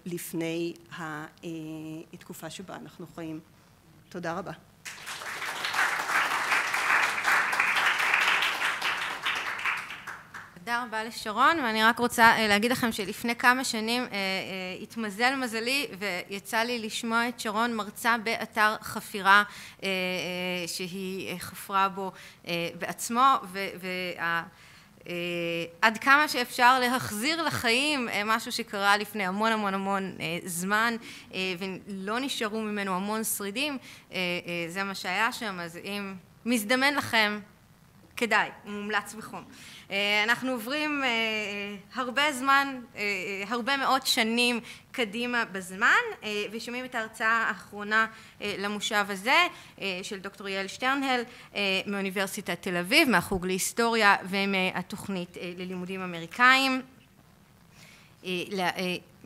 לפני התקופה שבה אנחנו חיים. תודה רבה. תודה רבה לשרון, ואני רק רוצה להגיד לכם שלפני כמה שנים התמזל מזלי ויצא לי לשמוע את שרון מרצה באתר חפירה שהיא חפרה בו בעצמו, עד כמה שאפשר להחזיר לחיים משהו שקרה לפני המון זמן ולא נשארו ממנו המון שרידים, זה מה שהיה שם. אז אם מזדמן לכם, כדאי, מומלץ בחום. אנחנו עוברים הרבה זמן, הרבה מאוד שנים קדימה בזמן, ושומעים את ההרצאה האחרונה למושב הזה של דוקטור יעל שטרנהל מאוניברסיטת תל אביב, מהחוג להיסטוריה ומהתוכנית ללימודים אמריקאים.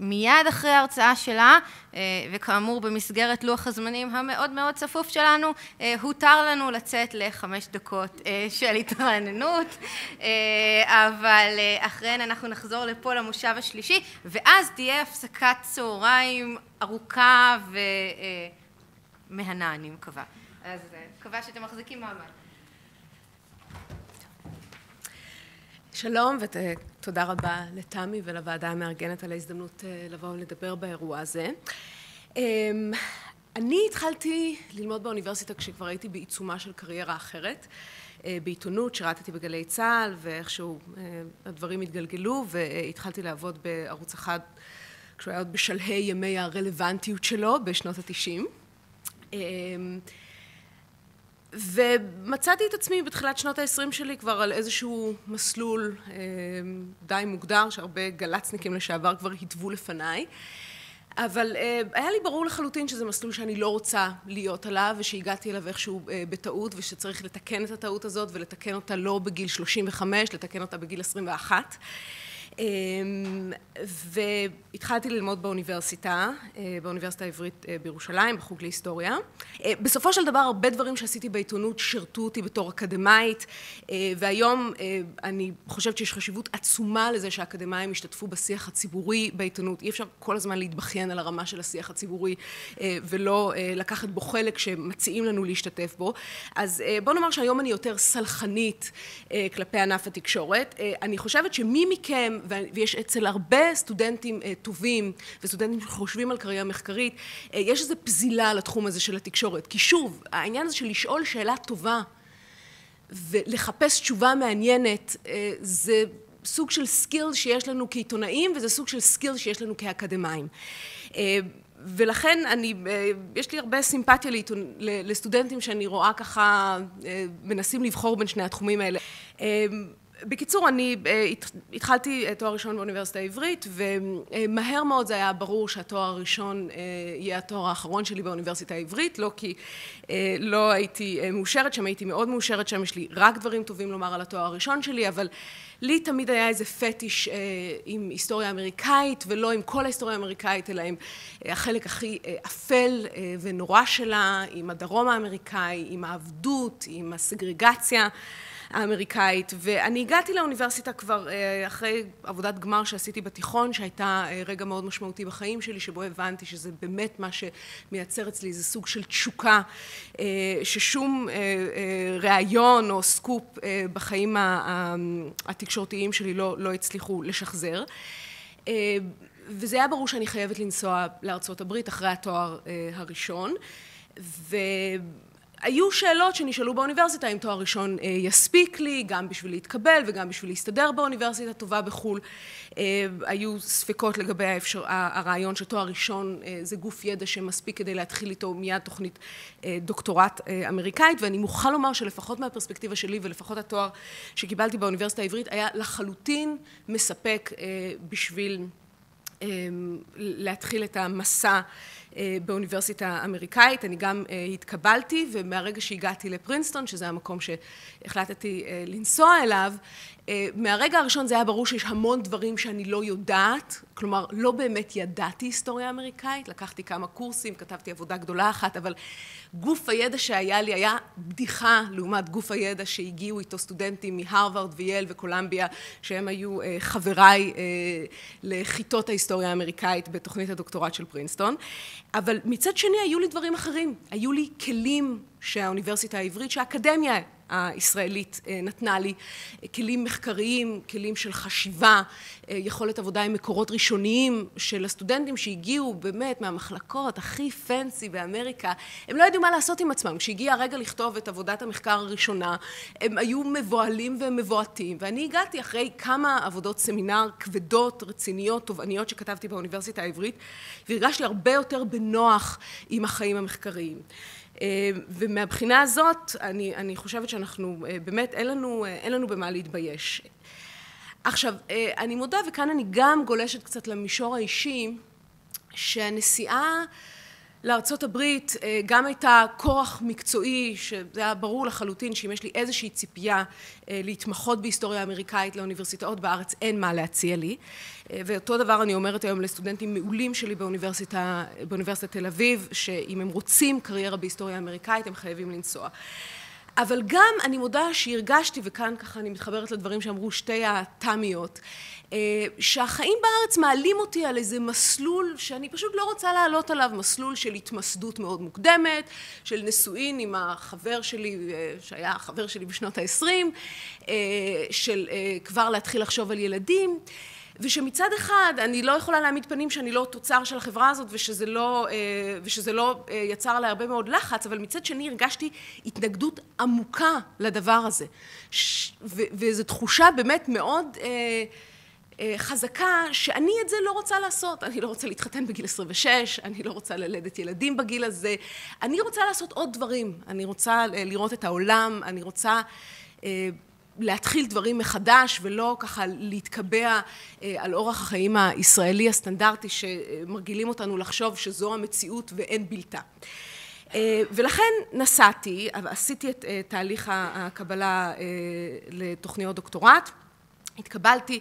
מיד אחרי ההרצאה שלה, וכאמור במסגרת לוח הזמנים המאוד צפוף שלנו, הותר לנו לצאת ל5 דקות של התרעננות, אבל אחריהן אנחנו נחזור לפה למושב השלישי, ואז תהיה הפסקת צהריים ארוכה ומהנה, אני מקווה. אז מקווה שאתם מחזיקים מעמד. שלום ותודה רבה לתמי ולוועדה המארגנת על ההזדמנות לבוא ולדבר באירוע הזה. אני התחלתי ללמוד באוניברסיטה כשכבר הייתי בעיצומה של קריירה אחרת, בעיתונות, שירתתי בגלי צה"ל ואיכשהו הדברים התגלגלו והתחלתי לעבוד בערוץ אחד כשהוא היה עוד בשלהי ימי הרלוונטיות שלו בשנות ה-90. ומצאתי את עצמי בתחילת שנות ה-20 שלי כבר על איזשהו מסלול די מוגדר, שהרבה גלצניקים לשעבר כבר התוו לפניי, אבל היה לי ברור לחלוטין שזה מסלול שאני לא רוצה להיות עליו, ושהגעתי אליו איכשהו בטעות, ושצריך לתקן את הטעות הזאת, ולתקן אותה לא בגיל 35, לתקן אותה בגיל 21. והתחלתי ללמוד באוניברסיטה העברית בירושלים, בחוג להיסטוריה. בסופו של דבר, הרבה דברים שעשיתי בעיתונות שירתו אותי בתור אקדמאית, והיום אני חושבת שיש חשיבות עצומה לזה שהאקדמאים ישתתפו בשיח הציבורי בעיתונות. אי אפשר כל הזמן להתבכיין על הרמה של השיח הציבורי, ולא לקחת בו חלק שמציעים לנו להשתתף בו. אז בוא נאמר שהיום אני יותר סלחנית כלפי ענף התקשורת. אני חושבת שמי מכם, ויש אצל הרבה סטודנטים טובים וסטודנטים שחושבים על קריירה מחקרית, יש איזו פזילה לתחום הזה של התקשורת. כי שוב, העניין הזה של לשאול שאלה טובה ולחפש תשובה מעניינת, זה סוג של סקיל שיש לנו כעיתונאים, וזה סוג של סקיל שיש לנו כאקדמאים. ולכן יש לי הרבה סימפתיה לסטודנטים שאני רואה ככה מנסים לבחור בין שני התחומים האלה. בקיצור, אני התחלתי תואר ראשון באוניברסיטה העברית, ומהר מאוד זה היה ברור שהתואר הראשון יהיה התואר האחרון שלי באוניברסיטה העברית, לא כי לא הייתי מאושרת שם, הייתי מאוד מאושרת שם, יש לי רק דברים טובים לומר על התואר הראשון שלי, אבל לי תמיד היה איזה פטיש עם היסטוריה אמריקאית, ולא עם כל ההיסטוריה האמריקאית, אלא עם החלק הכי אפל ונורא שלה, עם הדרום האמריקאי, עם העבדות, עם הסגרגציה האמריקאית, ואני הגעתי לאוניברסיטה כבר אחרי עבודת גמר שעשיתי בתיכון, שהייתה רגע מאוד משמעותי בחיים שלי, שבו הבנתי שזה באמת מה שמייצר אצלי, זה סוג של תשוקה, ששום ראיון או סקופ בחיים התקשורתיים שלי לא הצליחו לשחזר. וזה היה ברור שאני חייבת לנסוע לארצות הברית אחרי התואר הראשון, היו שאלות שנשאלו באוניברסיטה, אם תואר ראשון יספיק לי, גם בשביל להתקבל וגם בשביל להסתדר באוניברסיטה טובה בחו"ל. היו ספקות לגבי הרעיון שתואר ראשון זה גוף ידע שמספיק כדי להתחיל איתו מיד תוכנית דוקטורט אמריקאית, ואני מוכרחה לומר שלפחות מהפרספקטיבה שלי ולפחות התואר שקיבלתי באוניברסיטה העברית היה לחלוטין מספק בשביל להתחיל את המסע באוניברסיטה האמריקאית. אני גם התקבלתי, ומהרגע שהגעתי לפרינסטון, שזה המקום שהחלטתי לנסוע אליו, מהרגע הראשון זה היה ברור שיש המון דברים שאני לא יודעת, כלומר לא באמת ידעתי היסטוריה אמריקאית, לקחתי כמה קורסים, כתבתי עבודה גדולה אחת, אבל גוף הידע שהיה לי היה בדיחה לעומת גוף הידע שהגיעו איתו סטודנטים מהרווארד וייל וקולומביה, שהם היו חבריי לכיתות ההיסטוריה האמריקאית בתוכנית הדוקטורט של פרינסטון. אבל מצד שני היו לי דברים אחרים, היו לי כלים שהאוניברסיטה העברית, שהאקדמיה הישראלית נתנה לי, כלים מחקריים, כלים של חשיבה, יכולת עבודה עם מקורות ראשוניים של הסטודנטים שהגיעו באמת מהמחלקות הכי פנסי באמריקה. הם לא ידעו מה לעשות עם עצמם. כשהגיע הרגע לכתוב את עבודת המחקר הראשונה, הם היו מבוהלים ומבועתים, ואני הגעתי אחרי כמה עבודות סמינר כבדות, רציניות, תובעניות שכתבתי באוניברסיטה העברית, והרגשתי הרבה יותר בנוח עם החיים המחקריים. ומהבחינה הזאת, אני חושבת שאנחנו, באמת, אין לנו במה להתבייש. עכשיו, אני מודה, וכאן אני גם גולשת קצת למישור האישי, שהנסיעה לארצות הברית גם הייתה כורח מקצועי, שזה היה ברור לחלוטין שאם יש לי איזושהי ציפייה להתמחות בהיסטוריה האמריקאית לאוניברסיטאות בארץ, אין מה להציע לי. ואותו דבר אני אומרת היום לסטודנטים מעולים שלי באוניברסיטת תל אביב, שאם הם רוצים קריירה בהיסטוריה האמריקאית, הם חייבים לנסוע. אבל גם אני מודה שהרגשתי, וכאן ככה אני מתחברת לדברים שאמרו שתי התמיות, שהחיים בארץ מעלים אותי על איזה מסלול שאני פשוט לא רוצה לעלות עליו, מסלול של התמסדות מאוד מוקדמת, של נישואין עם החבר שלי, שהיה החבר שלי בשנות ה-20, של כבר להתחיל לחשוב על ילדים, ושמצד אחד אני לא יכולה להעמיד פנים שאני לא תוצר של החברה הזאת ושזה לא יצר עליי הרבה מאוד לחץ, אבל מצד שני הרגשתי התנגדות עמוקה לדבר הזה. וזו תחושה באמת מאוד חזקה שאני את זה לא רוצה לעשות. אני לא רוצה להתחתן בגיל 26, אני לא רוצה ללדת ילדים בגיל הזה, אני רוצה לעשות עוד דברים, אני רוצה לראות את העולם, אני רוצה להתחיל דברים מחדש ולא ככה להתקבע על אורח החיים הישראלי הסטנדרטי שמרגילים אותנו לחשוב שזו המציאות ואין בלתה. ולכן נסעתי, עשיתי את תהליך הקבלה לתוכניות דוקטורט, התקבלתי,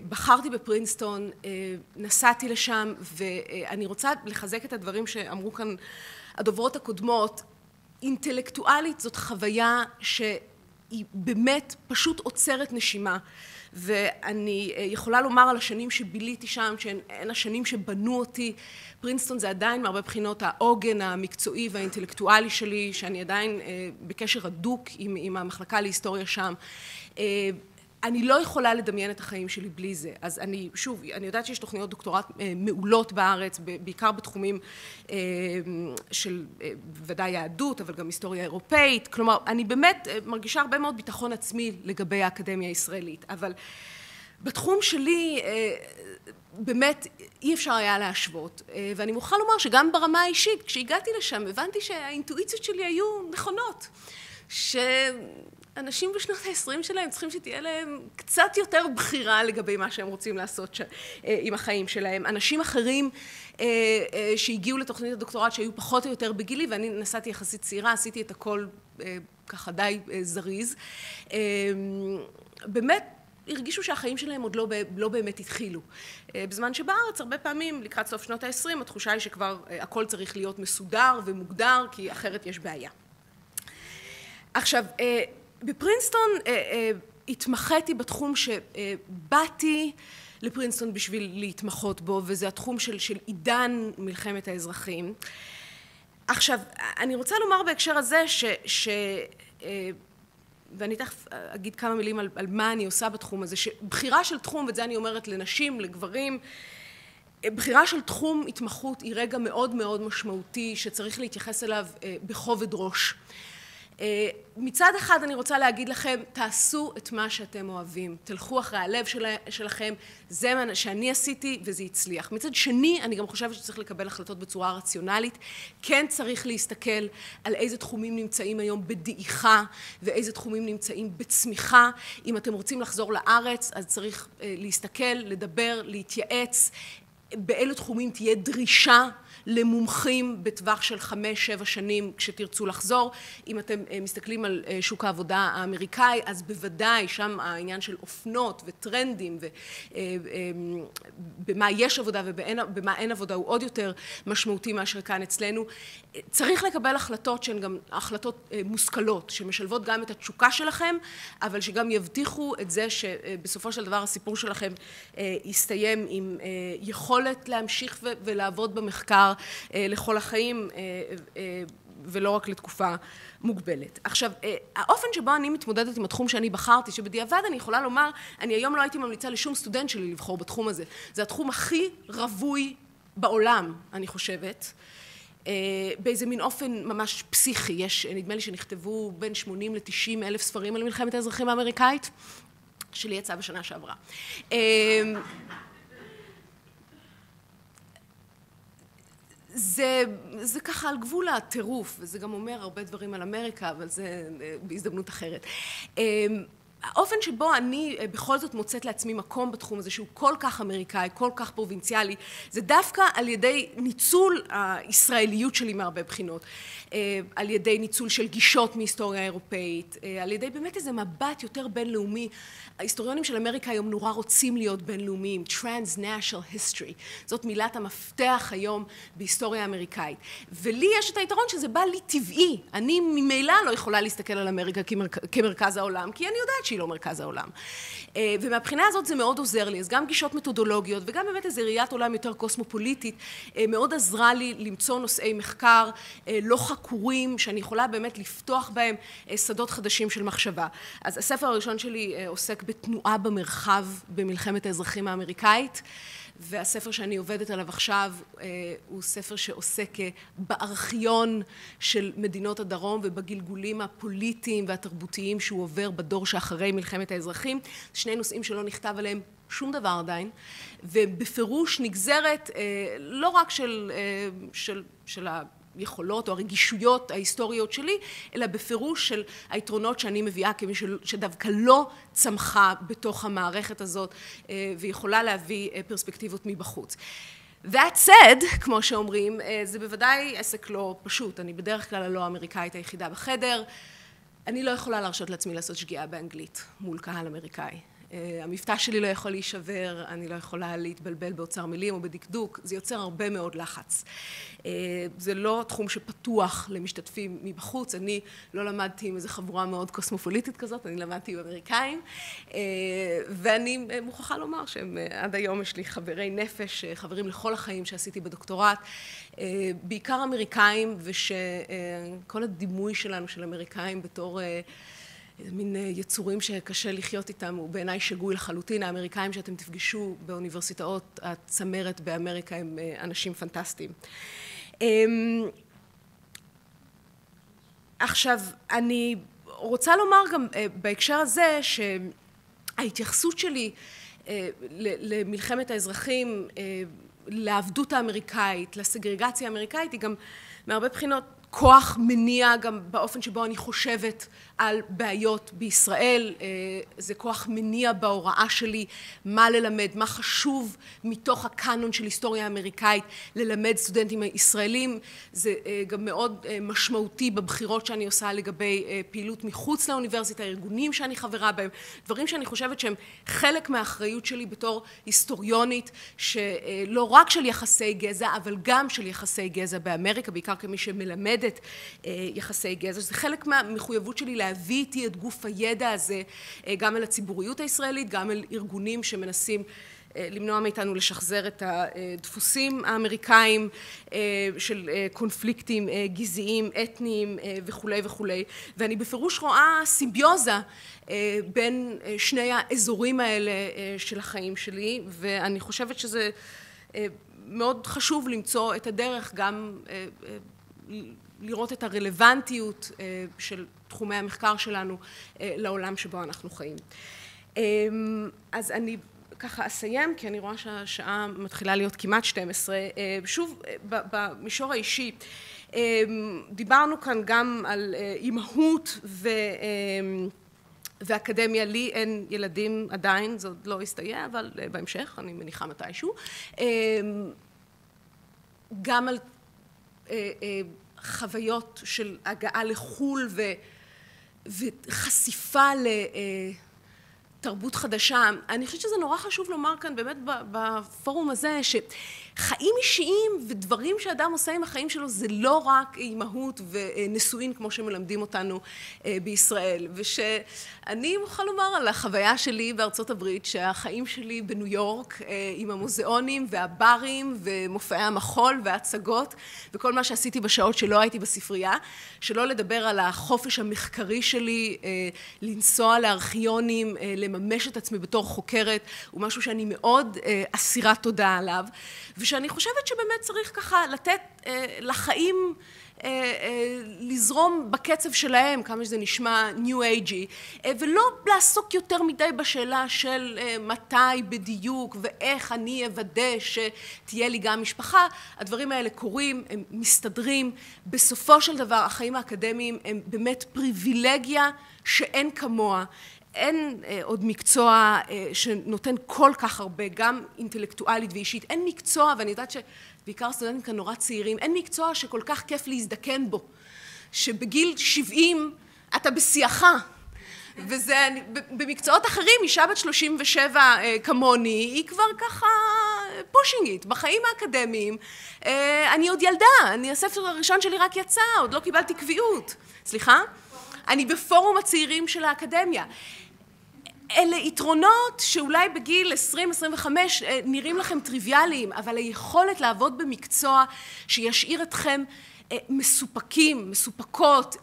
בחרתי בפרינסטון, נסעתי לשם, ואני רוצה לחזק את הדברים שאמרו כאן הדוברות הקודמות. אינטלקטואלית זאת חוויה היא באמת פשוט עוצרת נשימה, ואני יכולה לומר על השנים שביליתי שם, שהן השנים שבנו אותי. פרינסטון זה עדיין מהרבה בחינות העוגן המקצועי והאינטלקטואלי שלי, שאני עדיין בקשר הדוק עם המחלקה להיסטוריה שם. אני לא יכולה לדמיין את החיים שלי בלי זה. אז אני יודעת שיש תוכניות דוקטורט מעולות בארץ, בעיקר בתחומים של ודאי יהדות, אבל גם היסטוריה אירופאית. כלומר, אני באמת מרגישה הרבה מאוד ביטחון עצמי לגבי האקדמיה הישראלית. אבל בתחום שלי באמת אי אפשר היה להשוות. ואני מוכרחה לומר שגם ברמה האישית, כשהגעתי לשם, הבנתי שהאינטואיציות שלי היו נכונות. אנשים בשנות ה-20 שלהם צריכים שתהיה להם קצת יותר בחירה לגבי מה שהם רוצים לעשות עם החיים שלהם. אנשים אחרים שהגיעו לתוכנית הדוקטורט שהיו פחות או יותר בגילי, ואני נסעתי יחסית צעירה, עשיתי את הכל ככה די זריז, באמת הרגישו שהחיים שלהם עוד לא באמת התחילו. בזמן שבארץ הרבה פעמים לקראת סוף שנות ה-20 התחושה היא שכבר הכל צריך להיות מסודר ומוגדר, כי אחרת יש בעיה. עכשיו, בפרינסטון התמחיתי בתחום שבאתי לפרינסטון בשביל להתמחות בו, וזה התחום של עידן מלחמת האזרחים. עכשיו, אני רוצה לומר בהקשר הזה ואני תכף אגיד כמה מילים על מה אני עושה בתחום הזה, שבחירה של תחום, ואת זה אני אומרת לנשים, לגברים, בחירה של תחום התמחות היא רגע מאוד מאוד משמעותי שצריך להתייחס אליו בכובד ראש. מצד אחד אני רוצה להגיד לכם, תעשו את מה שאתם אוהבים, תלכו אחרי הלב שלכם, זה מה שאני עשיתי וזה הצליח. מצד שני, אני גם חושבת שצריך לקבל החלטות בצורה רציונלית, כן צריך להסתכל על איזה תחומים נמצאים היום בדעיכה ואיזה תחומים נמצאים בצמיחה. אם אתם רוצים לחזור לארץ, אז צריך להסתכל, לדבר, להתייעץ, באילו תחומים תהיה דרישה למומחים בטווח של 5-7 שנים כשתרצו לחזור. אם אתם מסתכלים על שוק העבודה האמריקאי, אז בוודאי שם העניין של אופנות וטרנדים ובמה יש עבודה ובמה אין עבודה הוא עוד יותר משמעותי מאשר כאן אצלנו. צריך לקבל החלטות שהן גם החלטות מושכלות, שמשלבות גם את התשוקה שלכם, אבל שגם יבטיחו את זה שבסופו של דבר הסיפור שלכם יסתיים עם יכולת להמשיך ולעבוד במחקר לכל החיים ולא רק לתקופה מוגבלת. עכשיו, האופן שבו אני מתמודדת עם התחום שאני בחרתי, שבדיעבד אני יכולה לומר, אני היום לא הייתי ממליצה לשום סטודנט שלי לבחור בתחום הזה. זה התחום הכי רווי בעולם, אני חושבת. באיזה מין אופן ממש פסיכי. יש, נדמה לי שנכתבו בין 80 ל-90 אלף ספרים על מלחמת האזרחים האמריקאית, שלי יצא בשנה שעברה. זה ככה על גבול הטירוף, וזה גם אומר הרבה דברים על אמריקה, אבל זה בהזדמנות אחרת. האופן שבו אני בכל זאת מוצאת לעצמי מקום בתחום הזה, שהוא כל כך אמריקאי, כל כך פרובינציאלי, זה דווקא על ידי ניצול הישראליות שלי מהרבה בחינות, על ידי ניצול של גישות מהיסטוריה האירופאית, על ידי באמת איזה מבט יותר בינלאומי. ההיסטוריונים של אמריקה היום נורא רוצים להיות בינלאומיים, Transnational History, זאת מילת המפתח היום בהיסטוריה האמריקאית. ולי יש את היתרון שזה בא לי טבעי, אני ממילא לא יכולה להסתכל על אמריקה כמרכז העולם, כי אני יודעת שהיא לא מרכז העולם. ומהבחינה הזאת זה מאוד עוזר לי, אז גם גישות מתודולוגיות וגם באמת איזו ראיית עולם יותר קוסמופוליטית, מאוד עזרה לי למצוא נושאי מחקר לא חקורים, שאני יכולה באמת לפתוח בהם שדות חדשים של מחשבה. אז הספר הראשון שלי עוסק בתנועה במרחב במלחמת האזרחים האמריקאית, והספר שאני עובדת עליו עכשיו הוא ספר שעוסק בארכיון של מדינות הדרום ובגלגולים הפוליטיים והתרבותיים שהוא עובר בדור שאחרי מלחמת האזרחים. שני נושאים שלא נכתב עליהם שום דבר עדיין, ובפירוש נגזרת לא רק של היכולות או הרגישויות ההיסטוריות שלי, אלא בפירוש של היתרונות שאני מביאה כמי שדווקא לא צמחה בתוך המערכת הזאת ויכולה להביא פרספקטיבות מבחוץ. That said, כמו שאומרים, זה בוודאי עסק לא פשוט. אני בדרך כלל הלא האמריקאית היחידה בחדר. אני לא יכולה להרשות לעצמי לעשות שגיאה באנגלית מול קהל אמריקאי. המבטא שלי לא יכול להישבר, אני לא יכולה להתבלבל באוצר מילים או בדקדוק, זה יוצר הרבה מאוד לחץ. זה לא תחום שפתוח למשתתפים מבחוץ, אני לא למדתי עם איזו חבורה מאוד קוסמופוליטית כזאת, אני למדתי עם אמריקאים, ואני מוכרחה לומר שעד היום יש לי חברי נפש, חברים לכל החיים שעשיתי בדוקטורט, בעיקר אמריקאים, ושכל הדימוי שלנו של אמריקאים בתור מין יצורים שקשה לחיות איתם, הוא בעיניי שגוי לחלוטין. האמריקאים שאתם תפגשו באוניברסיטאות הצמרת באמריקה הם אנשים פנטסטיים. עכשיו, אני רוצה לומר גם בהקשר הזה שההתייחסות שלי למלחמת האזרחים, לעבדות האמריקאית, לסגרגציה האמריקאית, היא גם מהרבה בחינות כוח מניע גם באופן שבו אני חושבת על בעיות בישראל. זה כוח מניע בהוראה שלי מה ללמד, מה חשוב מתוך הקאנון של היסטוריה האמריקאית ללמד סטודנטים ישראלים. זה גם מאוד משמעותי בבחירות שאני עושה לגבי פעילות מחוץ לאוניברסיטה, הארגונים שאני חברה בהם, דברים שאני חושבת שהם חלק מהאחריות שלי בתור היסטוריונית, שלא רק של יחסי גזע, אבל גם של יחסי גזע באמריקה, בעיקר כמי שמלמד יחסי גזע. זה חלק מהמחויבות שלי להביא איתי את גוף הידע הזה גם אל הציבוריות הישראלית, גם אל ארגונים שמנסים למנוע מאיתנו לשחזר את הדפוסים האמריקאים של קונפליקטים גזעיים, אתניים וכולי וכולי. ואני בפירוש רואה סימביוזה בין שני האזורים האלה של החיים שלי, ואני חושבת שזה מאוד חשוב למצוא את הדרך גם לראות את הרלוונטיות של תחומי המחקר שלנו לעולם שבו אנחנו חיים. אז אני ככה אסיים, כי אני רואה שהשעה מתחילה להיות כמעט 12. שוב, במישור האישי, דיברנו כאן גם על אימהות ואקדמיה. לי אין ילדים עדיין, זה עוד לא הסתייע, אבל בהמשך, אני מניחה מתישהו. גם על חוויות של הגעה לחול וחשיפה לתרבות חדשה. אני חושבת שזה נורא חשוב לומר כאן באמת בפורום הזה, שחיים אישיים ודברים שאדם עושה עם החיים שלו זה לא רק אימהות ונישואין כמו שמלמדים אותנו בישראל. ושאני מוכרחה לומר על החוויה שלי בארצות הברית, שהחיים שלי בניו יורק עם המוזיאונים והברים ומופעי המחול וההצגות וכל מה שעשיתי בשעות שלא הייתי בספרייה, שלא לדבר על החופש המחקרי שלי, לנסוע לארכיונים, לממש את עצמי בתור חוקרת, הוא משהו שאני מאוד אסירת תודה עליו, ושאני חושבת שבאמת צריך ככה לתת לחיים לזרום בקצב שלהם, כמה שזה נשמע ניו אייג'י, ולא לעסוק יותר מדי בשאלה של מתי בדיוק ואיך אני אוודא שתהיה לי גם משפחה. הדברים האלה קורים, הם מסתדרים. בסופו של דבר החיים האקדמיים הם באמת פריבילגיה שאין כמוה. אין עוד מקצוע שנותן כל כך הרבה, גם אינטלקטואלית ואישית. אין מקצוע, ואני יודעת שבעיקר סטודנטים כאן נורא צעירים, אין מקצוע שכל כך כיף להזדקן בו, שבגיל 70 אתה בשיאך. וזה, במקצועות אחרים, אישה בת 37 כמוני, היא כבר ככה פושינגית. בחיים האקדמיים, אני עוד ילדה, הספר הראשון שלי רק יצא, עוד לא קיבלתי קביעות. סליחה? אני בפורום הצעירים של האקדמיה. אלה יתרונות שאולי בגיל 20-25 נראים לכם טריוויאליים, אבל היכולת לעבוד במקצוע שישאיר אתכם מסופקים, מסופקות,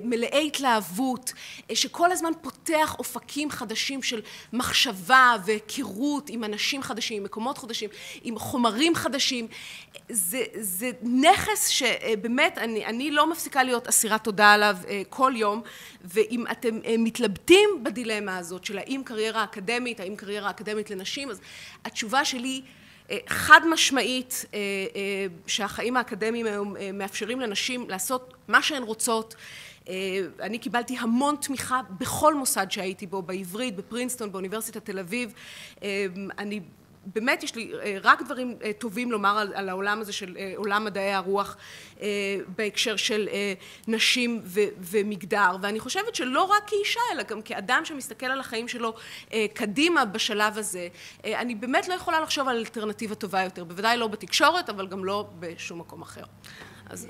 מלאי התלהבות, שכל הזמן פותח אופקים חדשים של מחשבה והיכרות עם אנשים חדשים, עם מקומות חדשים, עם חומרים חדשים. זה נכס שבאמת אני לא מפסיקה להיות אסירת תודה עליו כל יום, ואם אתם מתלבטים בדילמה הזאת של האם קריירה אקדמית, האם קריירה אקדמית לנשים, אז התשובה שלי חד משמעית שהחיים האקדמיים מאפשרים לנשים לעשות מה שהן רוצות. אני קיבלתי המון תמיכה בכל מוסד שהייתי בו, בעברית, בפרינסטון, באוניברסיטת תל אביב. אני באמת יש לי רק דברים טובים לומר על העולם הזה של עולם מדעי הרוח בהקשר של נשים ומגדר, ואני חושבת שלא רק כאישה אלא גם כאדם שמסתכל על החיים שלו קדימה בשלב הזה, אני באמת לא יכולה לחשוב על אלטרנטיבה טובה יותר, בוודאי לא בתקשורת אבל גם לא בשום מקום אחר. אז